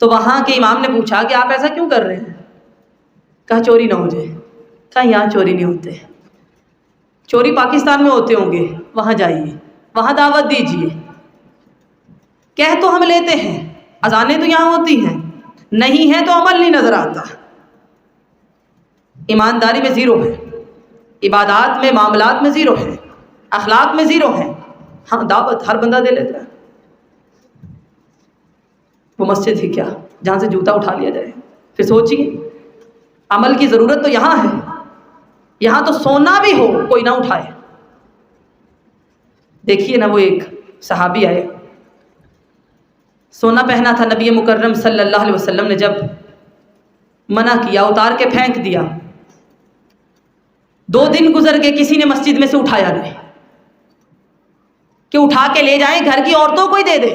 تو وہاں کے امام نے پوچھا کہ آپ ایسا کیوں کر رہے ہیں؟ کہا چوری نہ ہو جائے. کہا یہاں چوری نہیں ہوتے، چوری پاکستان میں ہوتے ہوں گے، وہاں جائیے، وہاں دعوت دیجیے. کہہ تو ہم لیتے ہیں، اذانیں تو یہاں ہوتی ہیں، نہیں ہے تو عمل نہیں نظر آتا. ایمانداری میں زیرو ہے، عبادات میں، معاملات میں زیرو ہے، اخلاق میں زیرو ہے. ہاں دعوت ہر بندہ دے لیتا ہے. وہ مسجد ہی کیا جہاں سے جوتا اٹھا لیا جائے. پھر سوچیے، عمل کی ضرورت تو یہاں ہے، یہاں تو سونا بھی ہو کوئی نہ اٹھائے۔ دیکھیے نا، وہ ایک صحابی آئے، سونا پہنا تھا، نبی مکرم صلی اللہ علیہ وسلم نے جب منع کیا، اتار کے پھینک دیا، 2 دن گزر گئے، کسی نے مسجد میں سے اٹھایا نہیں کہ اٹھا کے لے جائیں، گھر کی عورتوں کو ہی دے دے۔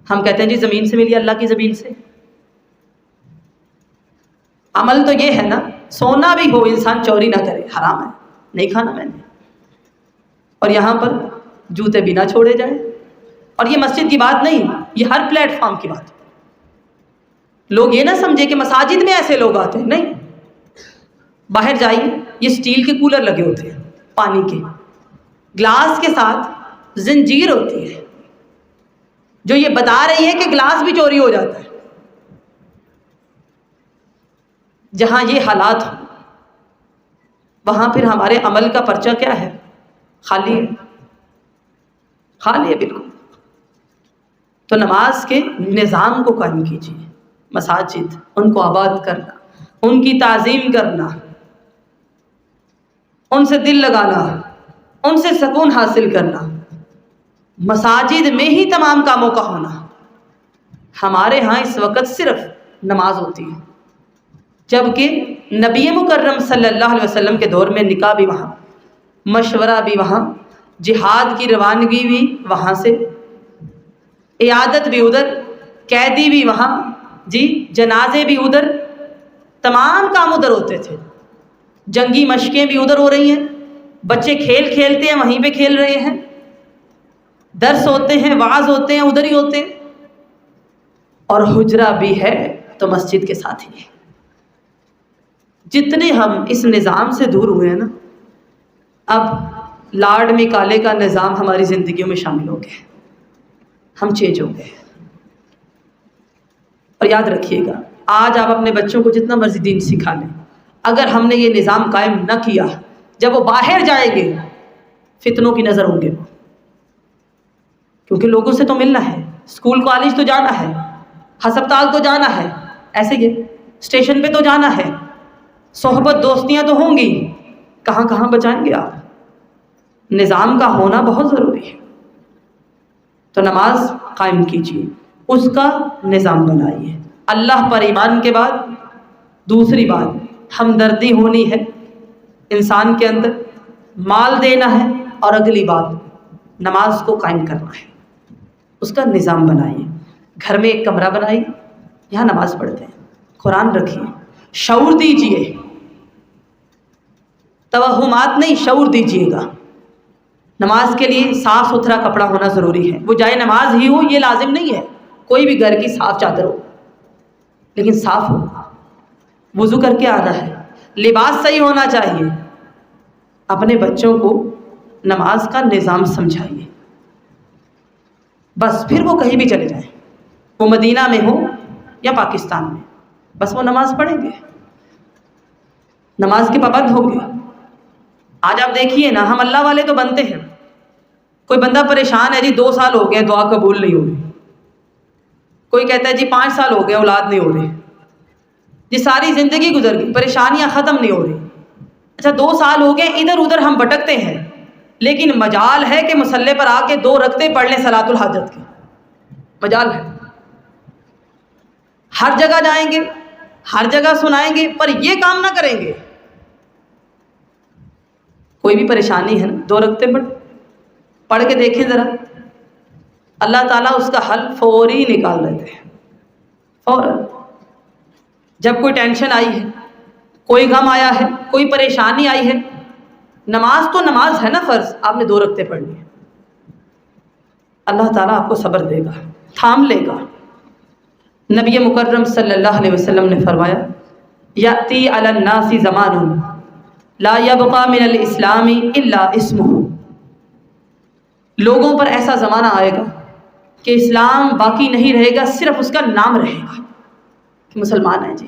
ہم کہتے ہیں جی زمین سے ملی، اللہ کی زمین سے۔ عمل تو یہ ہے نا، سونا بھی ہو انسان چوری نہ کرے، حرام ہے، نہیں کھانا میں نے۔ اور یہاں پر جوتے بھی نہ چھوڑے جائیں۔ اور یہ مسجد کی بات نہیں، یہ ہر پلیٹ فارم کی بات ہے۔ لوگ یہ نہ سمجھے کہ مساجد میں ایسے لوگ آتے ہیں، نہیں، باہر جائیے، یہ سٹیل کے کولر لگے ہوتے ہیں، پانی کے گلاس کے ساتھ زنجیر ہوتی ہے جو یہ بتا رہی ہے کہ گلاس بھی چوری ہو جاتا ہے۔ جہاں یہ حالات ہوں وہاں پھر ہمارے عمل کا پرچہ کیا ہے؟ خالی ہے، خالی ہے بالکل۔ تو نماز کے نظام کو قائم کیجیے، مساجد ان کو آباد کرنا، ان کی تعظیم کرنا، ان سے دل لگانا، ان سے سکون حاصل کرنا، مساجد میں ہی تمام کاموں کا ہونا۔ ہمارے ہاں اس وقت صرف نماز ہوتی ہے، جبکہ نبی مکرم صلی اللہ علیہ وسلم کے دور میں نکاح بھی وہاں، مشورہ بھی وہاں، جہاد کی روانگی بھی وہاں سے، عیادت بھی ادھر، قیدی بھی وہاں، جی جنازے بھی ادھر، تمام کام ادھر ہوتے تھے۔ جنگی مشقیں بھی ادھر ہو رہی ہیں، بچے کھیل کھیلتے ہیں وہیں پہ کھیل رہے ہیں، درس ہوتے ہیں، وعظ ہوتے ہیں ادھر ہی ہوتے ہیں، اور حجرہ بھی ہے تو مسجد کے ساتھ ہی ہے۔ جتنے ہم اس نظام سے دور ہوئے ہیں نا، اب لاڈ نکالے کا نظام ہماری زندگیوں میں شامل ہو گیا، ہم چینج ہو گئے۔ اور یاد رکھیے گا، آج آپ اپنے بچوں کو جتنا مرضی دین سکھا لیں، اگر ہم نے یہ نظام قائم نہ کیا، جب وہ باہر جائیں گے فتنوں کی نظر ہوں گے، کیونکہ لوگوں سے تو ملنا ہے، اسکول کالج تو جانا ہے، ہسپتال تو جانا ہے، ایسے ہی اسٹیشن پہ تو جانا ہے، صحبت دوستیاں تو ہوں گی، کہاں کہاں بچائیں گے آپ؟ نظام کا ہونا بہت ضروری ہے۔ تو نماز قائم کیجیے، اس کا نظام بنائیے۔ اللہ پر ایمان کے بعد دوسری بات ہمدردی ہونی ہے انسان کے اندر، مال دینا ہے، اور اگلی بات نماز کو قائم کرنا ہے، اس کا نظام بنائیے۔ گھر میں ایک کمرہ بنائیے، یہاں نماز پڑھتے ہیں، قرآن رکھیے، شعور دیجیے، توہمات نہیں، شعور دیجیے گا۔ نماز کے لیے صاف ستھرا کپڑا ہونا ضروری ہے، وہ جائے نماز ہی ہو یہ لازم نہیں ہے، کوئی بھی گھر کی صاف چادر ہو لیکن صاف ہو، وضو کر کے آنا ہے، لباس صحیح ہونا چاہیے۔ اپنے بچوں کو نماز کا نظام سمجھائیے، بس پھر وہ کہیں بھی چلے جائیں، وہ مدینہ میں ہو یا پاکستان میں، بس وہ نماز پڑھیں گے، نماز کے پابند ہوں گے۔ آج آپ دیکھیے نا، ہم اللہ والے تو بنتے ہیں، کوئی بندہ پریشان ہے جی 2 سال ہو گئے دعا قبول نہیں ہو رہی، کوئی کہتا ہے جی 5 سال ہو گئے اولاد نہیں ہو رہی، جی ساری زندگی گزر گئی پریشانیاں ختم نہیں ہو رہی۔ اچھا 2 سال ہو گئے ادھر ادھر ہم بھٹکتے ہیں، لیکن مجال ہے کہ مصلی پر آ کے 2 رکعتیں پڑھ لیں صلاۃ الحاجت کی، مجال ہے۔ ہر جگہ جائیں گے، ہر جگہ سنائیں گے، پر یہ کام نہ کریں گے، کوئی بھی پریشانی ہے نا 2 رکعتیں پڑھ کے دیکھیں ذرا، اللہ تعالیٰ اس کا حل فوری نکال دیتے ہیں، فوراً۔ جب کوئی ٹینشن آئی ہے، کوئی غم آیا ہے، کوئی پریشانی آئی ہے، نماز تو نماز ہے نا فرض، آپ نے 2 رکعتیں پڑھ لی، اللہ تعالیٰ آپ کو صبر دے گا، تھام لے گا۔ نبی مکرم صلی اللہ علیہ وسلم نے فرمایا، یأتی علی الناس زمان لا یبقى من الاسلام الا اسمہ، لوگوں پر ایسا زمانہ آئے گا کہ اسلام باقی نہیں رہے گا، صرف اس کا نام رہے گا کہ مسلمان ہیں جی،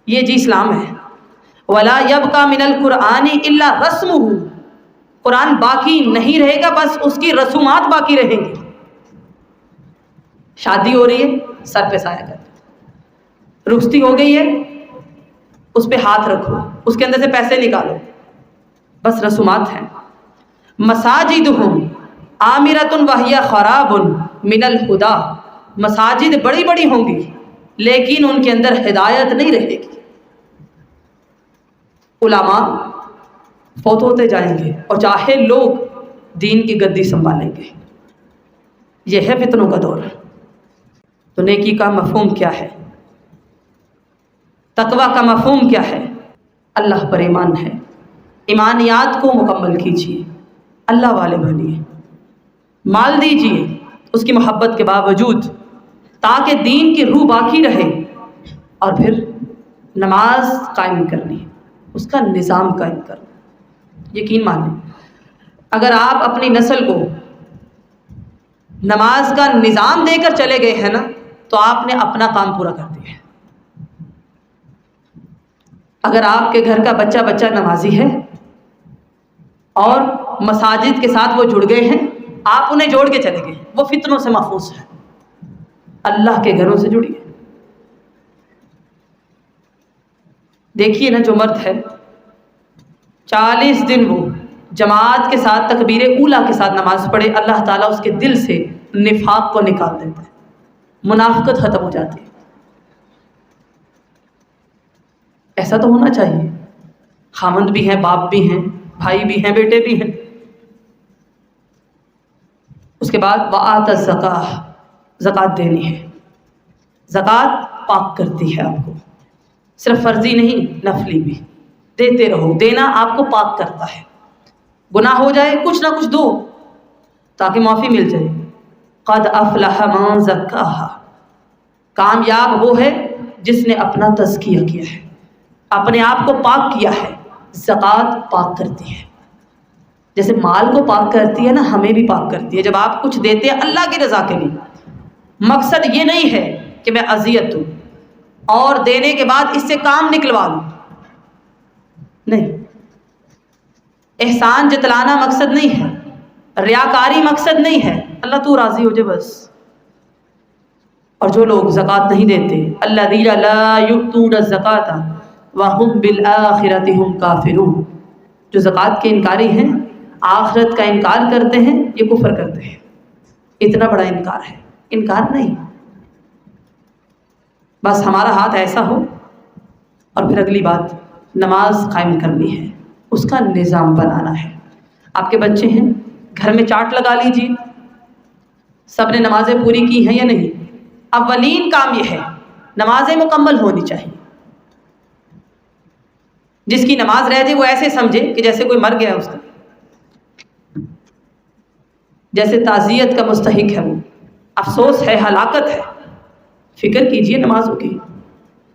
یہ جی اسلام ہے۔ ولا یبقى من القرآن الا رسمہ، قرآن باقی نہیں رہے گا، بس اس کی رسومات باقی رہیں گی۔ شادی ہو رہی ہے، سر پہ سایہ کرتے، رخصتی ہو گئی ہے، اس پہ ہاتھ رکھو، اس کے اندر سے پیسے نکالو، بس رسومات ہیں۔ مساجدہم عامرۃ وہی خراب من الہدی، مساجد بڑی بڑی ہوں گی لیکن ان کے اندر ہدایت نہیں رہے گی۔ علماء فوت ہوتے جائیں گے اور چاہے لوگ دین کی گدی سنبھالیں گے، یہ ہے فتنوں کا دور۔ تو نیکی کا مفہوم کیا ہے؟ تقوی کا مفہوم کیا ہے؟ اللہ پر ایمان ہے، ایمانیات کو مکمل کیجیے، اللہ والے بنیے، مال دیجیے اس کی محبت کے باوجود تاکہ دین کی روح باقی رہے، اور پھر نماز قائم کرنی، اس کا نظام قائم کرنا۔ یقین مانیں اگر آپ اپنی نسل کو نماز کا نظام دے کر چلے گئے ہیں نا تو آپ نے اپنا کام پورا کر دیا ہے۔ اگر آپ کے گھر کا بچہ نمازی ہے اور مساجد کے ساتھ وہ جڑ گئے ہیں، آپ انہیں جوڑ کے چلے گئے، وہ فتنوں سے محفوظ ہے۔ اللہ کے گھروں سے جڑیے۔ دیکھیے نا، جو مرد ہے 40 دن وہ جماعت کے ساتھ تکبیر اولیٰ کے ساتھ نماز پڑھے، اللہ تعالیٰ اس کے دل سے نفاق کو نکال دیتا ہے، منافقت ختم ہو جاتی ہے۔ ایسا تو ہونا چاہیے، خامند بھی ہیں، باپ بھی ہیں، بھائی بھی ہیں، بیٹے بھی ہیں۔ اس کے بعد وآت الزکاۃ، زکوٰۃ دینی ہے۔ زکوٰۃ پاک کرتی ہے آپ کو، صرف فرضی نہیں نفلی بھی، دیتے رہو، دینا آپ کو پاک کرتا ہے۔ گناہ ہو جائے کچھ نہ کچھ دو تاکہ معافی مل جائے۔ قد افلح من زکاہا، کامیاب وہ ہے جس نے اپنا تزکیہ کیا ہے، اپنے آپ کو پاک کیا ہے۔ زکوٰۃ پاک کرتی ہے، جیسے مال کو پاک کرتی ہے نا، ہمیں بھی پاک کرتی ہے۔ جب آپ کچھ دیتے ہیں اللہ کی رضا کے لیے، مقصد یہ نہیں ہے کہ میں اذیت دوں اور دینے کے بعد اس سے کام نکلوا لوں، نہیں، احسان جتلانا مقصد نہیں ہے، ریاکاری مقصد نہیں ہے، اللہ تو راضی ہو جائے بس۔ اور جو لوگ زکوٰۃ نہیں دیتے، الذین لا یؤتون الزکاۃ وهم بالآخرۃ هم کافرون، جو زکوٰۃ کے انکاری ہیں، آخرت کا انکار کرتے ہیں، یہ کفر کرتے ہیں۔ اتنا بڑا انکار ہے، انکار نہیں، بس ہمارا ہاتھ ایسا ہو۔ اور پھر اگلی بات، نماز قائم کرنی ہے، اس کا نظام بنانا ہے۔ آپ کے بچے ہیں، گھر میں چارٹ لگا لیجیے، سب نے نمازیں پوری کی ہیں یا نہیں۔ اولین کام یہ ہے، نمازیں مکمل ہونی چاہیے۔ جس کی نماز رہ جائے وہ ایسے سمجھے کہ جیسے کوئی مر گیا اس کا، جیسے تعزیت کا مستحق ہے وہ، افسوس ہے، ہلاکت ہے۔ فکر کیجئے نمازوں کی،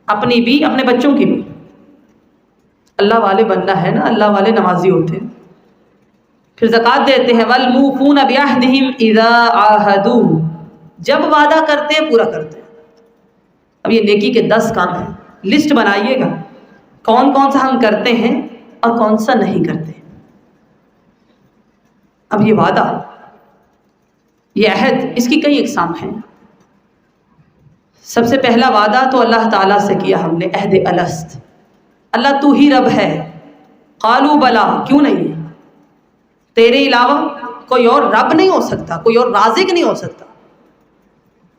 اپنی بھی، اپنے بچوں کی بھی۔ اللہ والے بننا ہے نا، اللہ والے نمازی ہوتے ہیں۔ پھر زکوٰۃ دیتے ہیں، وَالْمُوفُونَ بِعَهْدِهِمْ إِذَا عَاهَدُوا، جب وعدہ کرتے ہیں پورا کرتے ہیں۔ اب یہ نیکی کے 10 کام ہیں، لسٹ بنائیے گا کون کون سا ہم کرتے ہیں اور کون سا نہیں کرتے۔ اب یہ وعدہ، یہ عہد، اس کی کئی اقسام ہیں۔ سب سے پہلا وعدہ تو اللہ تعالیٰ سے کیا ہم نے، عہد الست، اللہ تو ہی رب ہے۔ قالوا بلا، کیوں نہیں، تیرے علاوہ کوئی اور رب نہیں ہو سکتا، کوئی اور رازق نہیں ہو سکتا،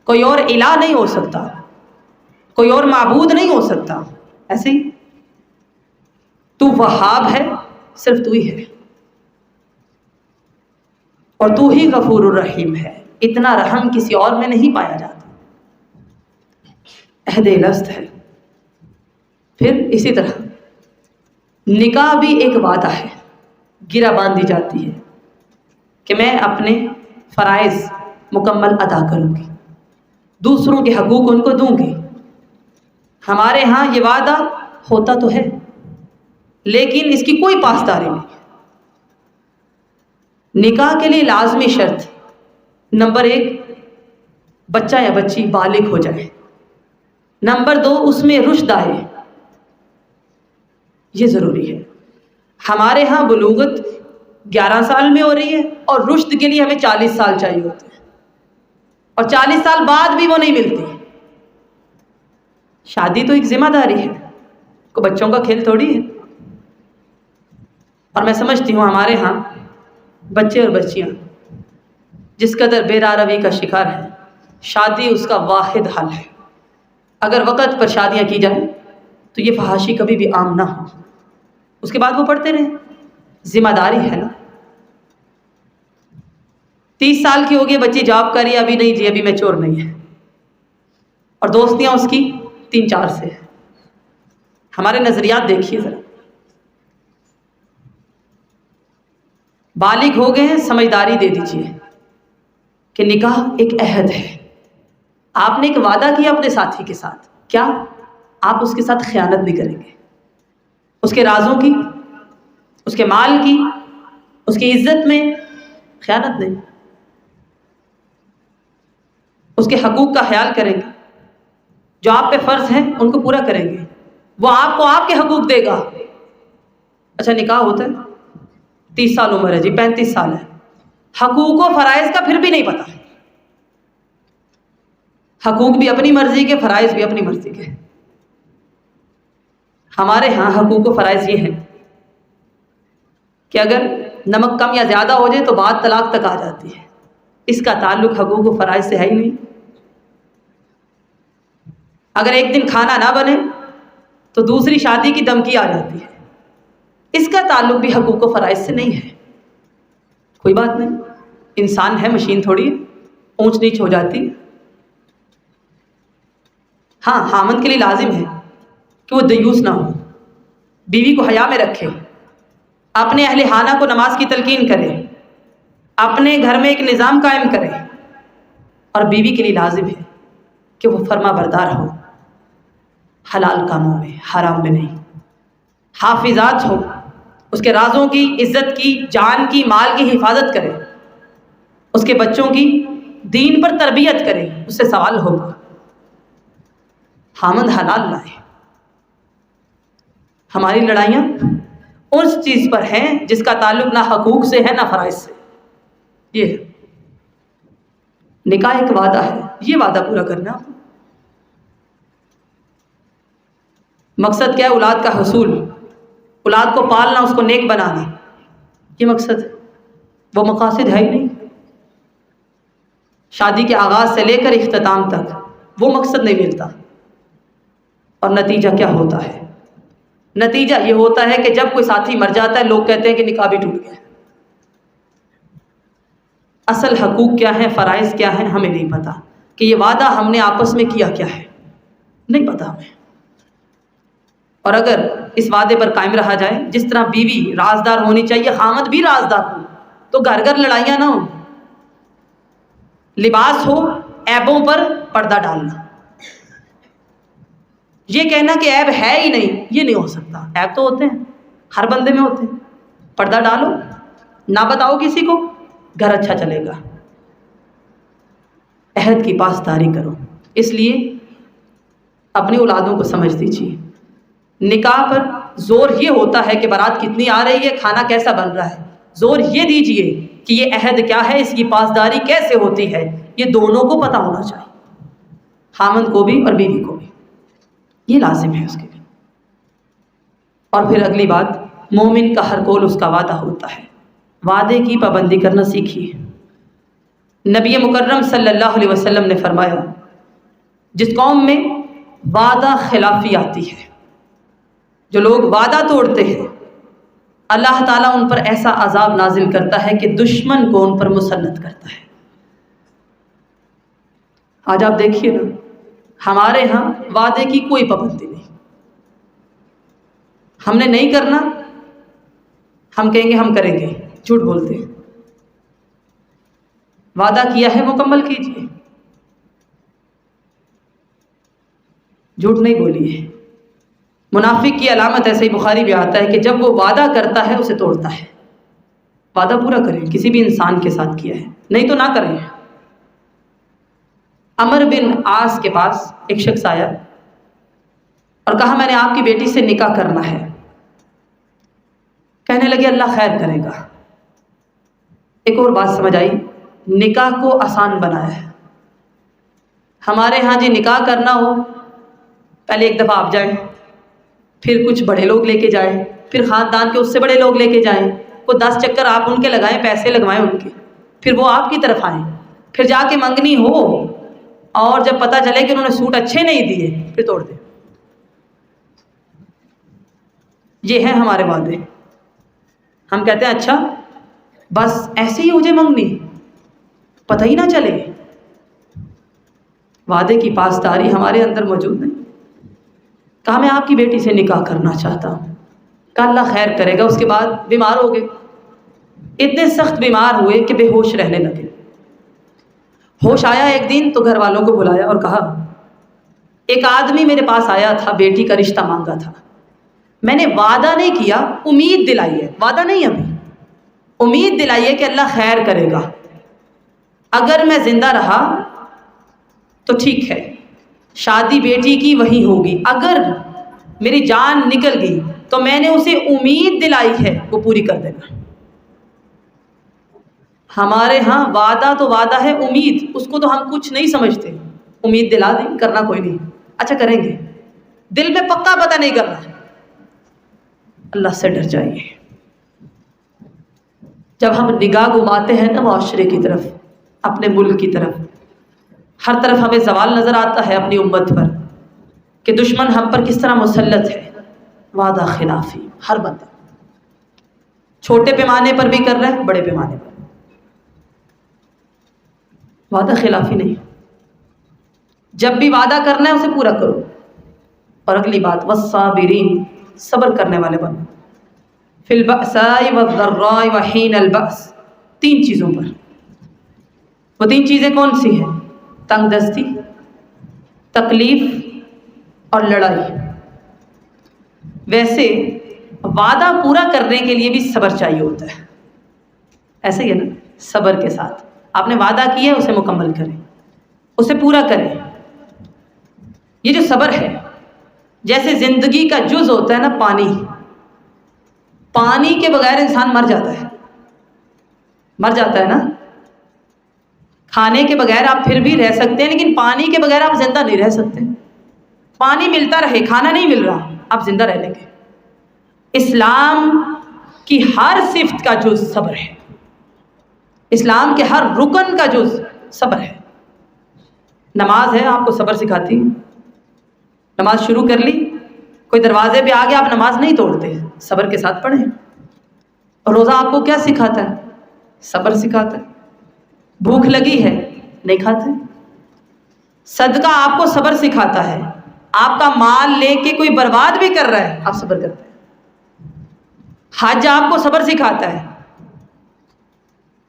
کوئی اور الہ نہیں ہو سکتا، کوئی اور معبود نہیں ہو سکتا۔ ایسے ہی تو وہاب ہے، صرف تو ہی ہے، اور تو ہی غفور الرحیم ہے، اتنا رحم کسی اور میں نہیں پایا جاتا۔ عہد الست ہے۔ پھر اسی طرح نکاح بھی ایک وعدہ ہے، گرہ باندھی جاتی ہے کہ میں اپنے فرائض مکمل ادا کروں گی، دوسروں کے حقوق ان کو دوں گی۔ ہمارے ہاں یہ وعدہ ہوتا تو ہے لیکن اس کی کوئی پاسداری نہیں۔ نکاح کے لیے لازمی شرط، نمبر 1، بچہ یا بچی بالغ ہو جائے، نمبر 2، اس میں رشد آئے، یہ ضروری ہے۔ ہمارے ہاں بلوغت 11 سال میں ہو رہی ہے اور رشد کے لیے ہمیں 40 سال چاہیے ہوتے ہیں، اور 40 سال بعد بھی وہ نہیں ملتی۔ شادی تو ایک ذمہ داری ہے، کو بچوں کا کھیل تھوڑی ہے۔ اور میں سمجھتی ہوں ہمارے ہاں بچے اور بچیاں جس قدر بے راہ روی کا شکار ہے، شادی اس کا واحد حل ہے۔ اگر وقت پر شادیاں کی جائیں تو یہ فحاشی کبھی بھی عام نہ ہو، اس کے بعد وہ پڑھتے رہیں، ذمہ داری ہے نا۔ 30 سال کی ہوگی بچی، جاب کر رہی ہے، ابھی نہیں جی، ابھی میچور نہیں ہے، اور دوستیاں اس کی 3-4 سے ہے۔ ہمارے نظریات دیکھیے ذرا، بالغ ہو گئے ہیں، سمجھداری دے دیجیے کہ نکاح ایک عہد ہے۔ آپ نے ایک وعدہ کیا اپنے ساتھی کے ساتھ، کیا آپ اس کے ساتھ خیانت نہیں کریں گے؟ اس کے رازوں کی، اس کے مال کی، اس کی عزت میں خیانت نہیں، اس کے حقوق کا خیال کریں گے، جو آپ پہ فرض ہیں ان کو پورا کریں گے، وہ آپ کو آپ کے حقوق دے گا۔ اچھا نکاح ہوتا ہے، 30 سال عمر ہے جی، 35 سال ہے، حقوق و فرائض کا پھر بھی نہیں پتا، حقوق بھی اپنی مرضی کے، فرائض بھی اپنی مرضی کے۔ ہمارے ہاں حقوق و فرائض یہ ہیں کہ اگر نمک کم یا زیادہ ہو جائے تو بات طلاق تک آ جاتی ہے، اس کا تعلق حقوق و فرائض سے ہے ہی نہیں۔ اگر ایک دن کھانا نہ بنے تو دوسری شادی کی دھمکی آ جاتی ہے، اس کا تعلق بھی حقوق و فرائض سے نہیں ہے۔ کوئی بات نہیں، انسان ہے، مشین تھوڑی ہے، اونچ نیچ ہو جاتی ہے۔ ہاں خامند کے لیے لازم ہے کہ وہ دیوس نہ ہو، بیوی کو حیا میں رکھے، اپنے اہل خانہ کو نماز کی تلقین کرے، اپنے گھر میں ایک نظام قائم کرے، اور بیوی کے لیے لازم ہے کہ وہ فرما بردار ہو، حلال کاموں میں، حرام میں نہیں، حافظات ہو، اس کے رازوں کی، عزت کی، جان کی، مال کی حفاظت کرے، اس کے بچوں کی دین پر تربیت کرے، اس سے سوال ہوگا۔ خامند حلال لائے۔ ہماری لڑائیاں اس چیز پر ہیں جس کا تعلق نہ حقوق سے ہے نہ فرائض سے۔ یہ ہے نکاح ایک وعدہ ہے، یہ وعدہ پورا کرنا۔ مقصد کیا ہے؟ اولاد کا حصول، اولاد کو پالنا، اس کو نیک بنانا، یہ مقصد ہے، وہ مقاصد ہے ہی نہیں۔ شادی کے آغاز سے لے کر اختتام تک وہ مقصد نہیں ملتا، اور نتیجہ کیا ہوتا ہے؟ نتیجہ یہ ہوتا ہے کہ جب کوئی ساتھی مر جاتا ہے لوگ کہتے ہیں کہ نکاح بھی ٹوٹ گیا۔ اصل حقوق کیا ہیں، فرائض کیا ہیں، ہمیں نہیں پتا، کہ یہ وعدہ ہم نے آپس میں کیا کیا ہے، نہیں پتا ہمیں۔ اور اگر اس وعدے پر قائم رہا جائے، جس طرح بیوی رازدار ہونی چاہیے، خامد بھی رازدار ہو، تو گھر گھر لڑائیاں نہ ہوں۔ لباس ہو، عیبوں پر پردہ ڈالنا، یہ کہنا کہ عیب ہے ہی نہیں، یہ نہیں ہو سکتا۔ عیب تو ہوتے ہیں، ہر بندے میں ہوتے ہیں، پردہ ڈالو، نہ بتاؤ کسی کو، گھر اچھا چلے گا۔ عہد کی پاسداری کرو۔ اس لیے اپنی اولادوں کو سمجھ دیجیے، نکاح پر زور یہ ہوتا ہے کہ بارات کتنی آ رہی ہے، کھانا کیسا بن رہا ہے، زور یہ دیجیے کہ یہ عہد کیا ہے، اس کی پاسداری کیسے ہوتی ہے، یہ دونوں کو پتہ ہونا چاہیے، خامند کو بھی اور بیوی کو بھی، یہ لازم ہے اس کے لیے۔ اور پھر اگلی بات، مومن کا ہر قول اس کا وعدہ ہوتا ہے، وعدے کی پابندی کرنا سیکھیے۔ نبی مکرم صلی اللہ علیہ وسلم نے فرمایا، جس قوم میں وعدہ خلافی آتی ہے، جو لوگ وعدہ توڑتے ہیں، اللہ تعالیٰ ان پر ایسا عذاب نازل کرتا ہے کہ دشمن کو ان پر مسلط کرتا ہے۔ آج آپ دیکھیے نا، ہمارے ہاں وعدے کی کوئی پابندی نہیں، ہم نے نہیں کرنا، ہم کہیں گے ہم کریں گے، جھوٹ بولتے ہیں۔ وعدہ کیا ہے مکمل کیجیے، جھوٹ نہیں بولیے۔ منافق کی علامت ایسے ہی بخاری میں آتا ہے کہ جب وہ وعدہ کرتا ہے اسے توڑتا ہے۔ وعدہ پورا کریں، کسی بھی انسان کے ساتھ کیا ہے، نہیں تو نہ کریں۔ عمر بن عاص کے پاس ایک شخص آیا اور کہا میں نے آپ کی بیٹی سے نکاح کرنا ہے۔ کہنے لگے اللہ خیر کرے گا۔ ایک اور بات سمجھ آئی، نکاح کو آسان بنایا ہے۔ ہمارے ہاں جی نکاح کرنا ہو پہلے ایک دفعہ آپ جائیں، پھر کچھ بڑے لوگ لے کے جائیں، پھر خاندان کے اس سے بڑے لوگ لے کے جائیں، وہ 10 چکر آپ ان کے لگائیں، پیسے لگوائیں ان کے، پھر وہ آپ کی طرف آئیں، پھر جا کے منگنی ہو اور جب پتہ چلے کہ انہوں نے سوٹ اچھے نہیں دیے پھر توڑ دیں۔ یہ ہیں ہمارے وعدے۔ ہم کہتے ہیں اچھا بس ایسے ہی ہو جائے منگنی، پتہ ہی نہ چلے۔ وعدے کی پاسداری ہمارے اندر موجود نہیں۔ کہا میں آپ کی بیٹی سے نکاح کرنا چاہتا ہوں، کہا اللہ خیر کرے گا۔ اس کے بعد بیمار ہو گئے، اتنے سخت بیمار ہوئے کہ بے ہوش رہنے لگے۔ ہوش آیا ایک دن تو گھر والوں کو بلایا اور کہا ایک آدمی میرے پاس آیا تھا، بیٹی کا رشتہ مانگا تھا، میں نے وعدہ نہیں کیا، امید دلائی ہے، وعدہ نہیں ابھی، امید دلائی ہے کہ اللہ خیر کرے گا، اگر میں زندہ رہا تو ٹھیک ہے، شادی بیٹی کی وہی ہوگی، اگر میری جان نکل گئی تو میں نے اسے امید دلائی ہے وہ پوری کر دینا۔ ہمارے ہاں وعدہ تو وعدہ ہے، امید اس کو تو ہم کچھ نہیں سمجھتے، امید دلا دیں، کرنا کوئی نہیں، اچھا کریں گے، دل میں پکا پتہ نہیں کرنا۔ اللہ سے ڈر جائیے۔ جب ہم نگاہ گھماتے ہیں نا معاشرے کی طرف، اپنے ملک کی طرف، ہر طرف ہمیں زوال نظر آتا ہے اپنی امت پر کہ دشمن ہم پر کس طرح مسلط ہے۔ وعدہ خلافی ہر بندہ چھوٹے پیمانے پر بھی کر رہا ہے، بڑے پیمانے پر وعدہ خلافی نہیں۔ جب بھی وعدہ کرنا ہے اسے پورا کرو۔ اور اگلی بات والصابرین، صبر کرنے والے بنو، فی البأساء والضراء وحین البأس، 3 چیزوں پر۔ وہ 3 چیزیں کون سی ہیں؟ تنگ دستی، تکلیف اور لڑائی۔ ویسے وعدہ پورا کرنے کے لیے بھی صبر چاہیے ہوتا ہے، ایسے ہی ہے نا، صبر کے ساتھ آپ نے وعدہ کیا ہے اسے مکمل کریں، اسے پورا کریں۔ یہ جو صبر ہے جیسے زندگی کا جز ہوتا ہے نا پانی، پانی کے بغیر انسان مر جاتا ہے، مر جاتا ہے نا۔ کھانے کے بغیر آپ پھر بھی رہ سکتے ہیں لیکن پانی کے بغیر آپ زندہ نہیں رہ سکتے۔ پانی ملتا رہے، کھانا نہیں مل رہا، آپ زندہ رہ لیں گے۔ اسلام کی ہر صفت کا جز صبر ہے، اسلام کے ہر رکن کا جز صبر ہے۔ نماز ہے آپ کو صبر سکھاتی، نماز شروع کر لی، کوئی دروازے پہ آ گیا آپ نماز نہیں توڑتے، صبر کے ساتھ پڑھیں۔ اور روزہ آپ کو کیا سکھاتا ہے؟ صبر سکھاتا ہے۔ بھوک لگی ہے نہیں کھاتے، صدقہ آپ کو صبر سکھاتا ہے۔ آپ کا مال لے کے کوئی برباد بھی کر رہا ہے آپ صبر کرتے ہیں۔ حج آپ کو صبر سکھاتا ہے،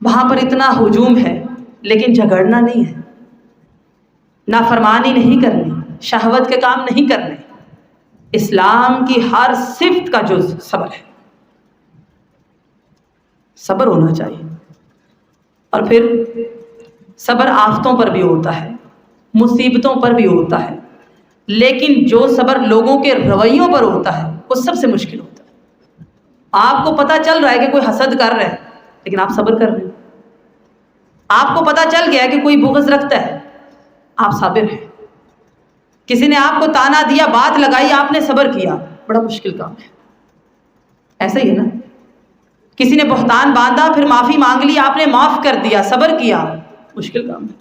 وہاں پر اتنا ہجوم ہے لیکن جھگڑنا نہیں ہے، نافرمانی نہیں کرنی، شہوت کے کام نہیں کرنے۔ اسلام کی ہر صفت کا جز صبر ہے، صبر ہونا چاہیے۔ اور پھر صبر آفتوں پر بھی ہوتا ہے، مصیبتوں پر بھی ہوتا ہے، لیکن جو صبر لوگوں کے رویوں پر ہوتا ہے وہ سب سے مشکل ہوتا ہے۔ آپ کو پتہ چل رہا ہے کہ کوئی حسد کر رہا ہے لیکن آپ صبر کر رہے ہیں، آپ کو پتہ چل گیا کہ کوئی بغض رکھتا ہے، آپ صابر ہیں۔ کسی نے آپ کو تانا دیا، بات لگائی، آپ نے صبر کیا، بڑا مشکل کام ہے، ایسا ہی ہے نا۔ کسی نے بہتان باندھا، پھر معافی مانگ لی، آپ نے معاف کر دیا، صبر کیا، مشکل کام ہے۔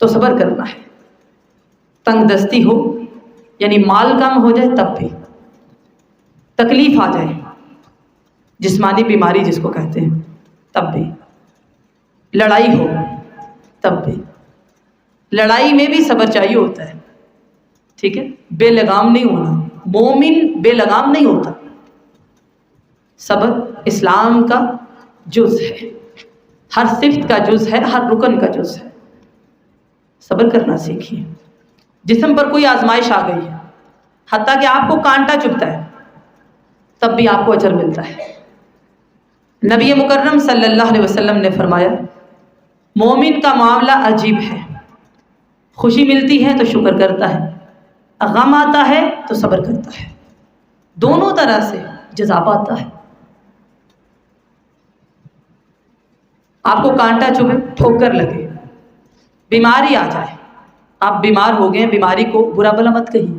تو صبر کرنا ہے۔ تنگ دستی ہو یعنی مال کم ہو جائے تب بھی، تکلیف آ جائے، جسمانی بیماری جس کو کہتے ہیں تب بھی، لڑائی ہو تب بھی۔ لڑائی میں بھی صبر چاہیے ہوتا ہے، ٹھیک ہے، بے لگام نہیں ہونا، مومن بے لگام نہیں ہوتا۔ صبر اسلام کا جز ہے، ہر صفت کا جز ہے، ہر رکن کا جز ہے۔ صبر کرنا سیکھیے۔ جسم پر کوئی آزمائش آ گئی ہے، حتیٰ کہ آپ کو کانٹا چبھتا ہے تب بھی آپ کو اجر ملتا ہے۔ نبی مکرم صلی اللہ علیہ وسلم نے فرمایا مومن کا معاملہ عجیب ہے، خوشی ملتی ہے تو شکر کرتا ہے، غم آتا ہے تو صبر کرتا ہے، دونوں طرح سے جزا پاتا ہے۔ آپ کو کانٹا چبھے، ٹھوکر لگے، بیماری آ جائے، آپ بیمار ہو گئے، بیماری کو برا بھلا مت کہیے،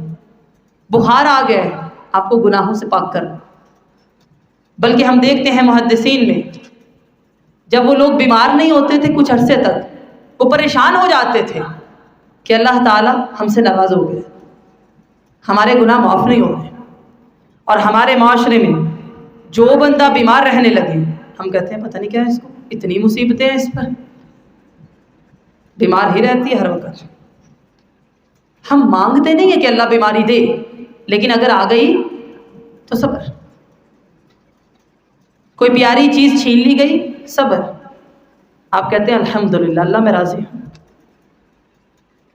بخار آ گیا ہے آپ کو گناہوں سے پاک کر، بلکہ ہم دیکھتے ہیں محدثین میں جب وہ لوگ بیمار نہیں ہوتے تھے کچھ عرصے تک وہ پریشان ہو جاتے تھے کہ اللہ تعالیٰ ہم سے ناراض ہو گئے، ہمارے گناہ معاف نہیں ہو رہے، اور ہمارے معاشرے میں جو بندہ بیمار رہنے لگے ہم کہتے ہیں پتہ نہیں کیا ہے اس کو، اتنی مصیبتیں ہیں اس پر، بیمار ہی رہتی ہے ہر وقت۔ ہم مانگتے نہیں ہیں کہ اللہ بیماری دے، لیکن اگر آ گئی تو صبر، کوئی پیاری چیز چھین لی گئی صبر، آپ کہتے ہیں الحمدللہ اللہ میں راضی ہوں،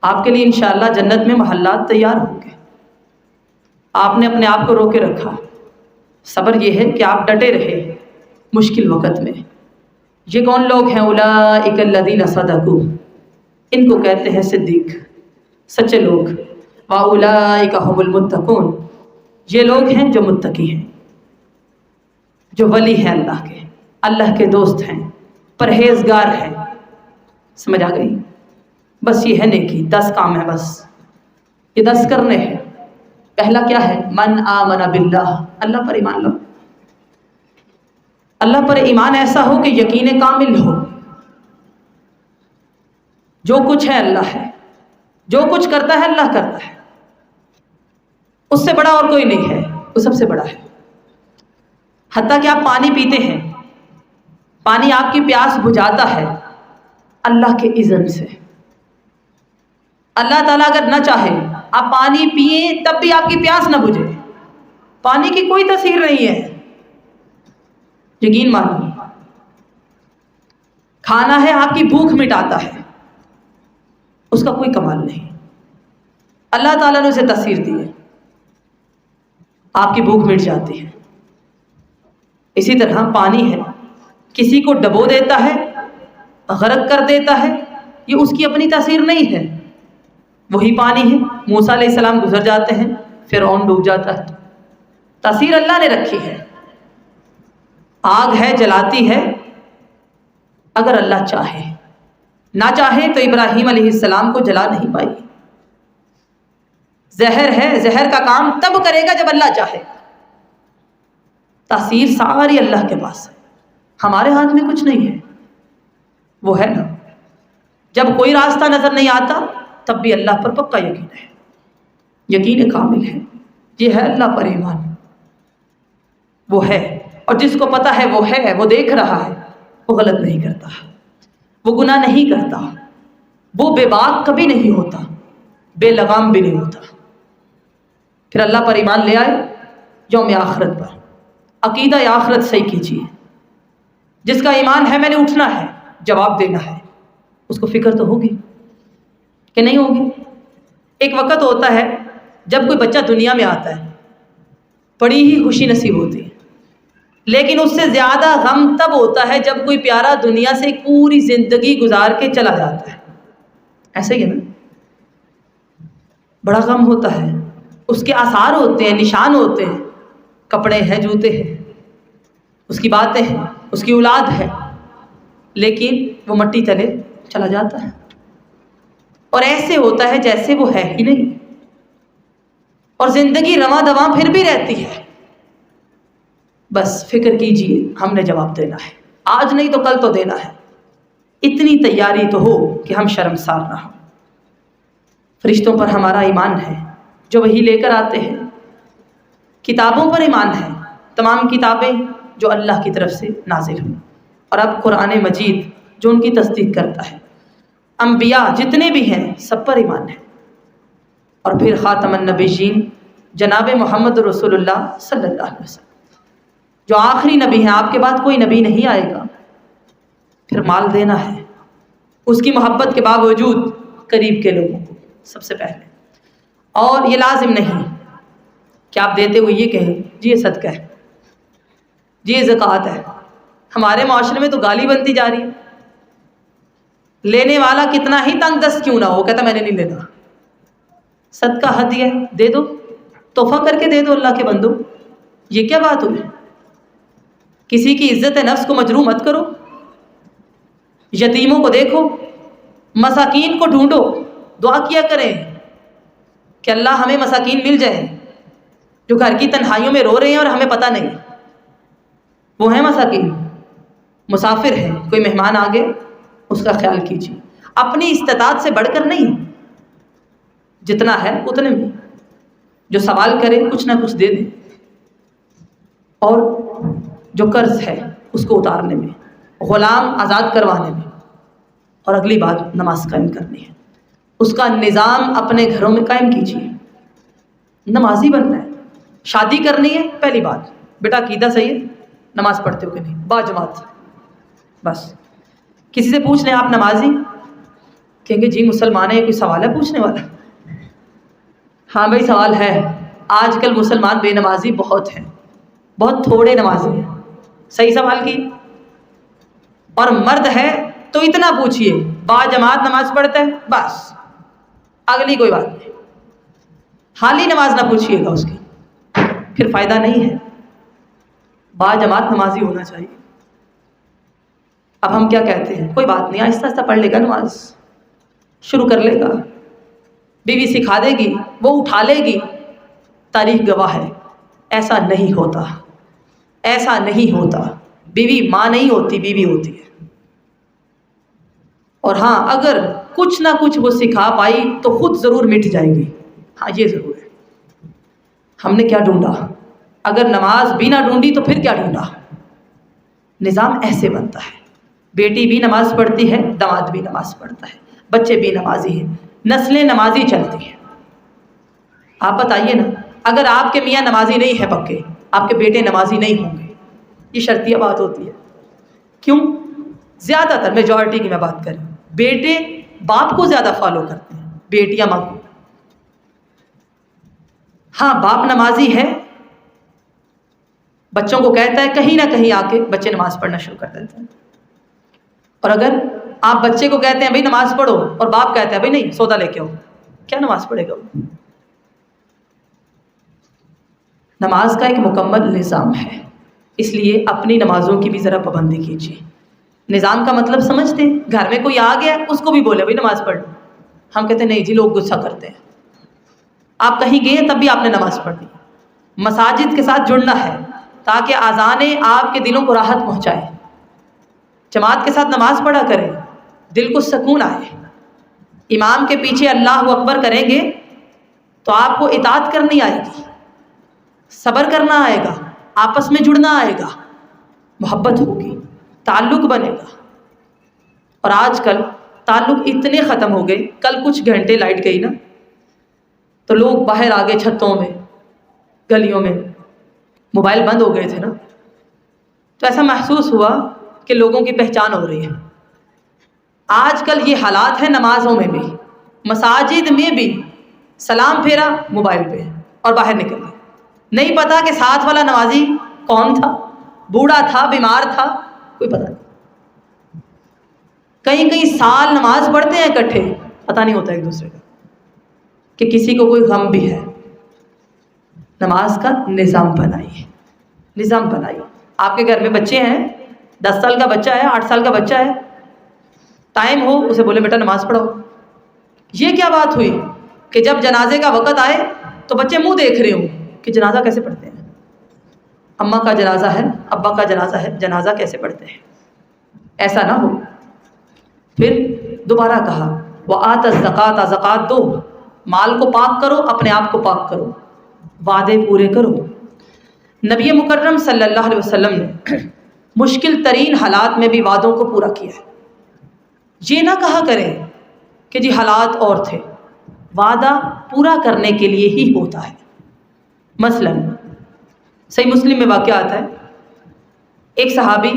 آپ کے لیے انشاءاللہ جنت میں محلات تیار ہوں گے، آپ نے اپنے آپ کو روکے رکھا۔ صبر یہ ہے کہ آپ ڈٹے رہے مشکل وقت میں۔ یہ کون لوگ ہیں؟ اولئک الذین صدقوا، ان کو کہتے ہیں صدیق، سچے لوگ۔ واولئک هم المتقون، یہ لوگ ہیں جو متقی ہیں، جو ولی ہیں اللہ کے، اللہ کے دوست ہیں، پرہیزگار ہیں۔ سمجھ آ گئی؟ بس یہ ہے نیکی، 10 کام ہے، بس یہ 10 کرنے ہیں۔ پہلا کیا ہے؟ من آمن باللہ، اللہ پر ایمان لو، اللہ پر ایمان ایسا ہو کہ یقین کامل ہو، جو کچھ ہے اللہ ہے، جو کچھ کرتا ہے اللہ کرتا ہے، اس سے بڑا اور کوئی نہیں ہے، وہ سب سے بڑا ہے۔ حتیٰ کہ آپ پانی پیتے ہیں، پانی آپ کی پیاس بجھاتا ہے اللہ کے اذن سے۔ اللہ تعالیٰ اگر نہ چاہے آپ پانی پئیں تب بھی آپ کی پیاس نہ بجھے، پانی کی کوئی تاثیر نہیں ہے، یقین مانیے۔ کھانا ہے آپ کی بھوک مٹاتا ہے، اس کا کوئی کمال نہیں، اللہ تعالیٰ نے اسے تاثیر دی ہے، آپ کی بھوک مٹ جاتی ہے۔ اسی طرح پانی ہے، کسی کو ڈبو دیتا ہے، غرق کر دیتا ہے، یہ اس کی اپنی تاثیر نہیں ہے، وہی پانی ہے، موسیٰ علیہ السلام گزر جاتے ہیں، فرعون ڈوب جاتا ہے، تاثیر اللہ نے رکھی ہے۔ آگ ہے جلاتی ہے اگر اللہ چاہے، نہ چاہے تو ابراہیم علیہ السلام کو جلا نہیں پائی۔ زہر ہے، زہر کا کام تب کرے گا جب اللہ چاہے، تاثیر ساری اللہ کے پاس ہے، ہمارے ہاتھ میں کچھ نہیں ہے، وہ ہے نا۔ جب کوئی راستہ نظر نہیں آتا تب بھی اللہ پر پکا یقین ہے، یقین کامل ہے، یہ ہے اللہ پر ایمان، وہ ہے، اور جس کو پتہ ہے وہ دیکھ رہا ہے، وہ غلط نہیں کرتا، وہ گناہ نہیں کرتا، وہ بے باک کبھی نہیں ہوتا، بے لگام بھی نہیں ہوتا۔ پھر اللہ پر ایمان لے آئے، یوم آخرت پر عقیدہ آخرت صحیح کیجیے۔ جس کا ایمان ہے میں نے اٹھنا ہے، جواب دینا ہے، اس کو فکر تو ہوگی کہ نہیں ہوگی؟ ایک وقت ہوتا ہے جب کوئی بچہ دنیا میں آتا ہے، بڑی ہی خوشی نصیب ہوتی ہے، لیکن اس سے زیادہ غم تب ہوتا ہے جب کوئی پیارا دنیا سے پوری زندگی گزار کے چلا جاتا ہے، ایسا ہی ہے نا؟ بڑا غم ہوتا ہے، اس کے آثار ہوتے ہیں، نشان ہوتے ہیں، کپڑے ہیں، جوتے ہیں، اس کی باتیں ہیں، اس کی اولاد ہے، لیکن وہ مٹی تلے چلا جاتا ہے، اور ایسے ہوتا ہے جیسے وہ ہے ہی نہیں، اور زندگی رواں دواں پھر بھی رہتی ہے۔ بس فکر کیجئے، ہم نے جواب دینا ہے، آج نہیں تو کل تو دینا ہے، اتنی تیاری تو ہو کہ ہم شرمسار نہ ہوں۔ فرشتوں پر ہمارا ایمان ہے جو وحی لے کر آتے ہیں، کتابوں پر ایمان ہے، تمام کتابیں جو اللہ کی طرف سے نازل ہوئی، اور اب قرآن مجید جو ان کی تصدیق کرتا ہے، انبیاء جتنے بھی ہیں سب پر ایمان ہے، اور پھر خاتم النبیین جناب محمد رسول اللہ صلی اللہ علیہ وسلم جو آخری نبی ہیں، آپ کے بعد کوئی نبی نہیں آئے گا۔ پھر مال دینا ہے اس کی محبت کے باوجود قریب کے لوگوں کو سب سے پہلے، اور یہ لازم نہیں کہ آپ دیتے ہوئے یہ کہیں جی یہ صدقہ ہے، جی یہ زکوٰۃ ہے۔ ہمارے معاشرے میں تو گالی بنتی جا رہی ہے، لینے والا کتنا ہی تنگ دست کیوں نہ ہو، کہتا میں نے نہیں لینا، صدقہ ہدیہ دے دو، تحفہ کر کے دے دو اللہ کے بندو، یہ کیا بات ہوئی؟ کسی کی عزت نفس کو مجروح مت کرو، یتیموں کو دیکھو، مساکین کو ڈھونڈو، دعا کیا کریں کہ اللہ ہمیں مساکین مل جائیں جو گھر کی تنہائیوں میں رو رہے ہیں اور ہمیں پتہ نہیں. وہ ہیں مساکین، مسافر ہیں، کوئی مہمان آ گئے اس کا خیال کیجیے. اپنی استطاعت سے بڑھ کر نہیں، جتنا ہے اتنے میں. جو سوال کرے کچھ نہ کچھ دے دیں، اور جو قرض ہے اس کو اتارنے میں، غلام آزاد کروانے میں. اور اگلی بات نماز قائم کرنی ہے. اس کا نظام اپنے گھروں میں قائم کیجیے. نمازی بننا ہے، شادی کرنی ہے، پہلی بات بیٹا عقیدہ صحیح ہے، نماز پڑھتے ہو کہ نہیں، با جماعت. بس کسی سے پوچھ لیں آپ نمازی، کہیں گے جی مسلمان ہے، کوئی سوال ہے پوچھنے والا؟ ہاں بھائی سوال ہے. آج کل مسلمان بے نمازی بہت ہیں، بہت تھوڑے نمازی ہیں. صحیح سوال کی. اور مرد ہے تو اتنا پوچھئے با جماعت نماز پڑھتا ہے، بس اگلی کوئی بات نہیں. حالی نماز نہ پوچھئے گا اس کی، پھر فائدہ نہیں ہے. با جماعت نمازی ہونا چاہیے. اب ہم کیا کہتے ہیں، کوئی بات نہیں آہستہ آہستہ پڑھ لے گا، نماز شروع کر لے گا، بیوی سکھا دے گی، وہ اٹھا لے گی. تاریخ گواہ ہے ایسا نہیں ہوتا، ایسا نہیں ہوتا. بیوی ماں نہیں ہوتی، بیوی ہوتی ہے. اور ہاں اگر کچھ نہ کچھ وہ سکھا پائی تو خود ضرور مٹ جائے گی. ہاں یہ ضرور ہے. ہم نے کیا ڈھونڈا؟ اگر نماز بھی نہ ڈھونڈی تو پھر کیا ڈھونڈا؟ نظام ایسے بنتا ہے، بیٹی بھی نماز پڑھتی ہے، داماد بھی نماز پڑھتا ہے، بچے بھی نمازی ہیں، نسلیں نمازی چلتی ہیں. آپ بتائیے نا، اگر آپ کے میاں نمازی نہیں ہے پکے، آپ کے بیٹے نمازی نہیں ہوں گے. یہ شرطیہ بات ہوتی ہے. کیوں؟ زیادہ تر میجورٹی کی میں بات کریں، بیٹے باپ کو زیادہ فالو کرتے ہیں، بیٹیاں ماں کو. ہاں باپ نمازی ہے، بچوں کو کہتا ہے، کہیں نہ کہیں آ کے بچے نماز پڑھنا شروع کر دیتے ہیں. اور اگر آپ بچے کو کہتے ہیں بھائی نماز پڑھو، اور باپ کہتا ہے بھائی نہیں سودا لے کے آؤ، کیا نماز پڑھے گا وہ؟ نماز کا ایک مکمل نظام ہے، اس لیے اپنی نمازوں کی بھی ذرا پابندی کیجیے. نظام کا مطلب سمجھتے ہیں؟ گھر میں کوئی آ گیا اس کو بھی بولے بھائی نماز پڑھ لو. ہم کہتے ہیں نہیں جی لوگ غصہ کرتے ہیں. آپ کہیں گئے تب بھی آپ نے نماز پڑھنی. مساجد کے ساتھ جڑنا ہے تاکہ اذانیں آپ کے دلوں کو راحت پہنچائے. جماعت کے ساتھ نماز پڑھا کریں، دل کو سکون آئے. امام کے پیچھے اللہ اکبر کریں گے تو آپ کو اطاعت کرنی آئے گی، صبر کرنا آئے گا، آپس میں جڑنا آئے گا، محبت ہوگی، تعلق بنے گا. اور آج کل تعلق اتنے ختم ہو گئے. کل کچھ گھنٹے لائٹ گئی نا تو لوگ باہر آ گئے، چھتوں میں، گلیوں میں، موبائل بند ہو گئے تھے نا، تو ایسا محسوس ہوا کہ لوگوں کی پہچان ہو رہی ہے. آج کل یہ حالات ہے نمازوں میں بھی، مساجد میں بھی. سلام پھیرا موبائل پہ اور باہر نکل گئے. نہیں پتا کہ ساتھ والا نمازی کون تھا، بوڑھا تھا، بیمار تھا، کوئی پتہ نہیں. کئی کئی سال نماز پڑھتے ہیں اکٹھے، پتہ نہیں ہوتا ایک دوسرے کا کہ کسی کو کوئی غم بھی ہے. نماز کا نظام بنائیے، نظام بنائیے. آپ کے گھر میں بچے ہیں، 10 سال کا بچہ ہے، 8 سال کا بچہ ہے، ٹائم ہو اسے بولے بیٹا نماز پڑھو. یہ کیا بات ہوئی کہ جب جنازے کا وقت آئے تو بچے منہ دیکھ رہے ہوں کہ جنازہ کیسے پڑھتے ہیں، اماں کا جنازہ ہے، ابا کا جنازہ ہے، جنازہ کیسے پڑھتے ہیں. ایسا نہ ہو. پھر دوبارہ کہا وَآتَ الزَّکَاةَ، زکوٰۃ دو، مال کو پاک کرو، اپنے آپ کو پاک کرو، وعدے پورے کرو. نبی مکرم صلی اللہ علیہ وسلم نے مشکل ترین حالات میں بھی وعدوں کو پورا کیا ہے. یہ نہ کہا کریں کہ جی حالات اور تھے، وعدہ پورا کرنے کے لیے ہی ہوتا ہے. مثلا صحیح مسلم میں واقعہ آتا ہے، ایک صحابی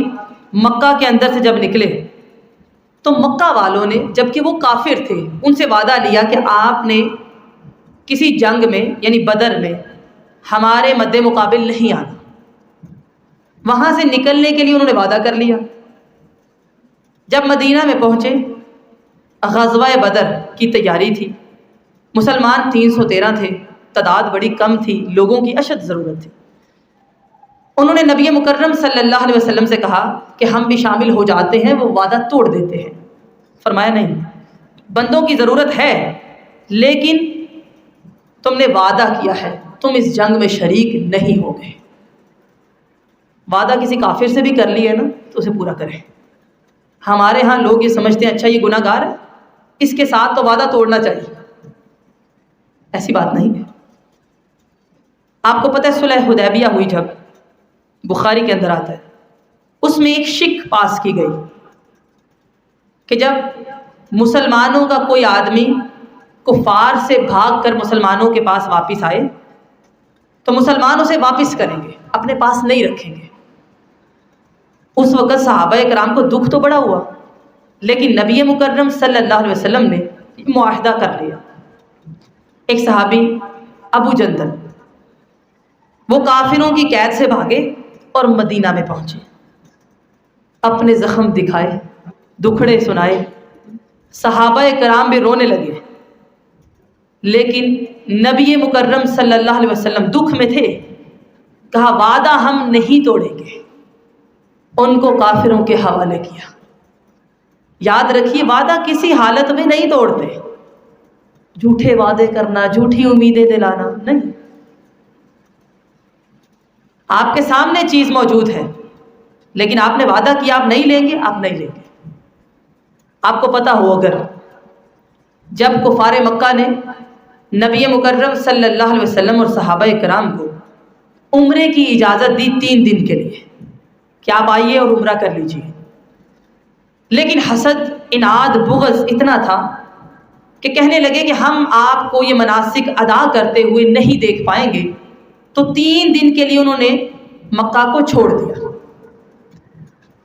مکہ کے اندر سے جب نکلے تو مکہ والوں نے، جبکہ وہ کافر تھے، ان سے وعدہ لیا کہ آپ نے کسی جنگ میں یعنی بدر میں ہمارے مد مقابل نہیں آنا. وہاں سے نکلنے کے لیے انہوں نے وعدہ کر لیا. جب مدینہ میں پہنچے، غزوہ بدر کی تیاری تھی، مسلمان 313 تھے، تعداد بڑی کم تھی، لوگوں کی اشد ضرورت تھی. انہوں نے نبی مکرم صلی اللہ علیہ وسلم سے کہا کہ ہم بھی شامل ہو جاتے ہیں، وہ وعدہ توڑ دیتے ہیں. فرمایا نہیں، بندوں کی ضرورت ہے لیکن تم نے وعدہ کیا ہے تم اس جنگ میں شریک نہیں ہوگے. وعدہ کسی کافر سے بھی کر لیا نا تو اسے پورا کریں. ہمارے ہاں لوگ یہ سمجھتے ہیں اچھا یہ گناہ گار ہے, اس کے ساتھ تو وعدہ توڑنا چاہیے. ایسی بات نہیں ہے. آپ کو پتہ ہے صلح حدیبیہ ہوئی جب, بخاری کے اندر آتا ہے, اس میں ایک شک پاس کی گئی کہ جب مسلمانوں کا کوئی آدمی کفار سے بھاگ کر مسلمانوں کے پاس واپس آئے تو مسلمان اسے واپس کریں گے, اپنے پاس نہیں رکھیں گے. اس وقت صحابہ کرام کو دکھ تو بڑا ہوا, لیکن نبی مکرم صلی اللہ علیہ وسلم نے معاہدہ کر لیا. ایک صحابی ابو جندل, وہ کافروں کی قید سے بھاگے اور مدینہ میں پہنچے, اپنے زخم دکھائے, دکھڑے سنائے, صحابہ کرام بھی رونے لگے. لیکن نبی مکرم صلی اللہ علیہ وسلم دکھ میں تھے, کہا وعدہ ہم نہیں توڑیں گے. ان کو کافروں کے حوالے کیا. یاد رکھیے وعدہ کسی حالت میں نہیں توڑتے. جھوٹے وعدے کرنا, جھوٹی امیدیں دلانا نہیں. آپ کے سامنے چیز موجود ہے لیکن آپ نے وعدہ کیا آپ نہیں لیں گے, آپ نہیں لیں گے. آپ کو پتہ ہو اگر جب کفار مکہ نے نبی مکرم صلی اللہ علیہ وسلم اور صحابہ کرام کو عمرے کی اجازت دی 3 دن کے لیے کہ آپ آئیے اور عمرہ کر لیجیے, لیکن حسد, اناد, بغض اتنا تھا کہ کہنے لگے کہ ہم آپ کو یہ مناسک ادا کرتے ہوئے نہیں دیکھ پائیں گے, تو 3 دن کے لیے انہوں نے مکہ کو چھوڑ دیا.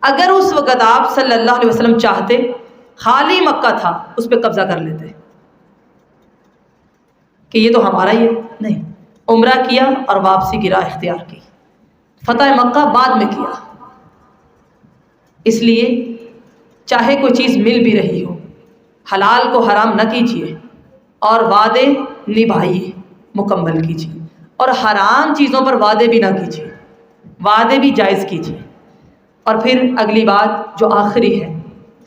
اگر اس وقت آپ صلی اللہ علیہ وسلم چاہتے, خالی مکہ تھا, اس پہ قبضہ کر لیتے کہ یہ تو ہمارا ہی ہے. نہیں, عمرہ کیا اور واپسی کی راہ اختیار کی. فتح مکہ بعد میں کیا. اس لیے چاہے کوئی چیز مل بھی رہی ہو, حلال کو حرام نہ کیجیے اور وعدے نبھائیے, مکمل کیجیے. اور حرام چیزوں پر وعدے بھی نہ کیجیے, وعدے بھی جائز کیجیے. اور پھر اگلی بات جو آخری ہے,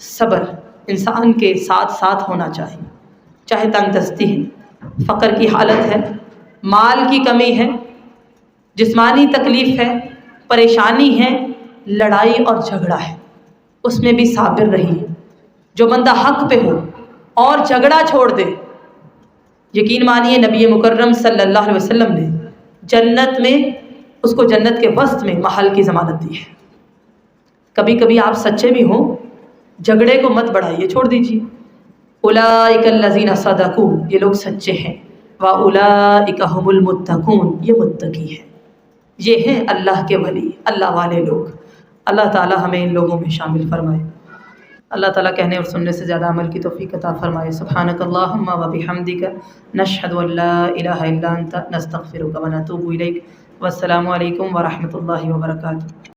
صبر انسان کے ساتھ ساتھ ہونا چاہیے. چاہے تنگ دستی ہے, فقر کی حالت ہے, مال کی کمی ہے, جسمانی تکلیف ہے, پریشانی ہے, لڑائی اور جھگڑا ہے, اس میں بھی صابر رہیے. جو بندہ حق پہ ہو اور جھگڑا چھوڑ دے, یقین مانیے نبی مکرم صلی اللہ علیہ وسلم نے جنت میں اس کو جنت کے وسط میں محل کی ضمانت دی ہے. کبھی کبھی آپ سچے بھی ہوں, جھگڑے کو مت بڑھائیے, چھوڑ دیجیے. اولئک الذین صدقوا, یہ لوگ سچے ہیں. واولئک هم المتقون, یہ متقی ہیں, یہ ہیں اللہ کے ولی, اللہ والے لوگ. اللہ تعالی ہمیں ان لوگوں میں شامل فرمائے. اللہ تعالیٰ کہنے اور سننے سے زیادہ عمل کی توفیق عطا فرمائے. سبحانک اللہم و بحمدک, نشہد ان لا الہ الا انت, نستغفرک و نتوب الیک. والسلام علیکم ورحمۃ اللہ وبرکاتہ.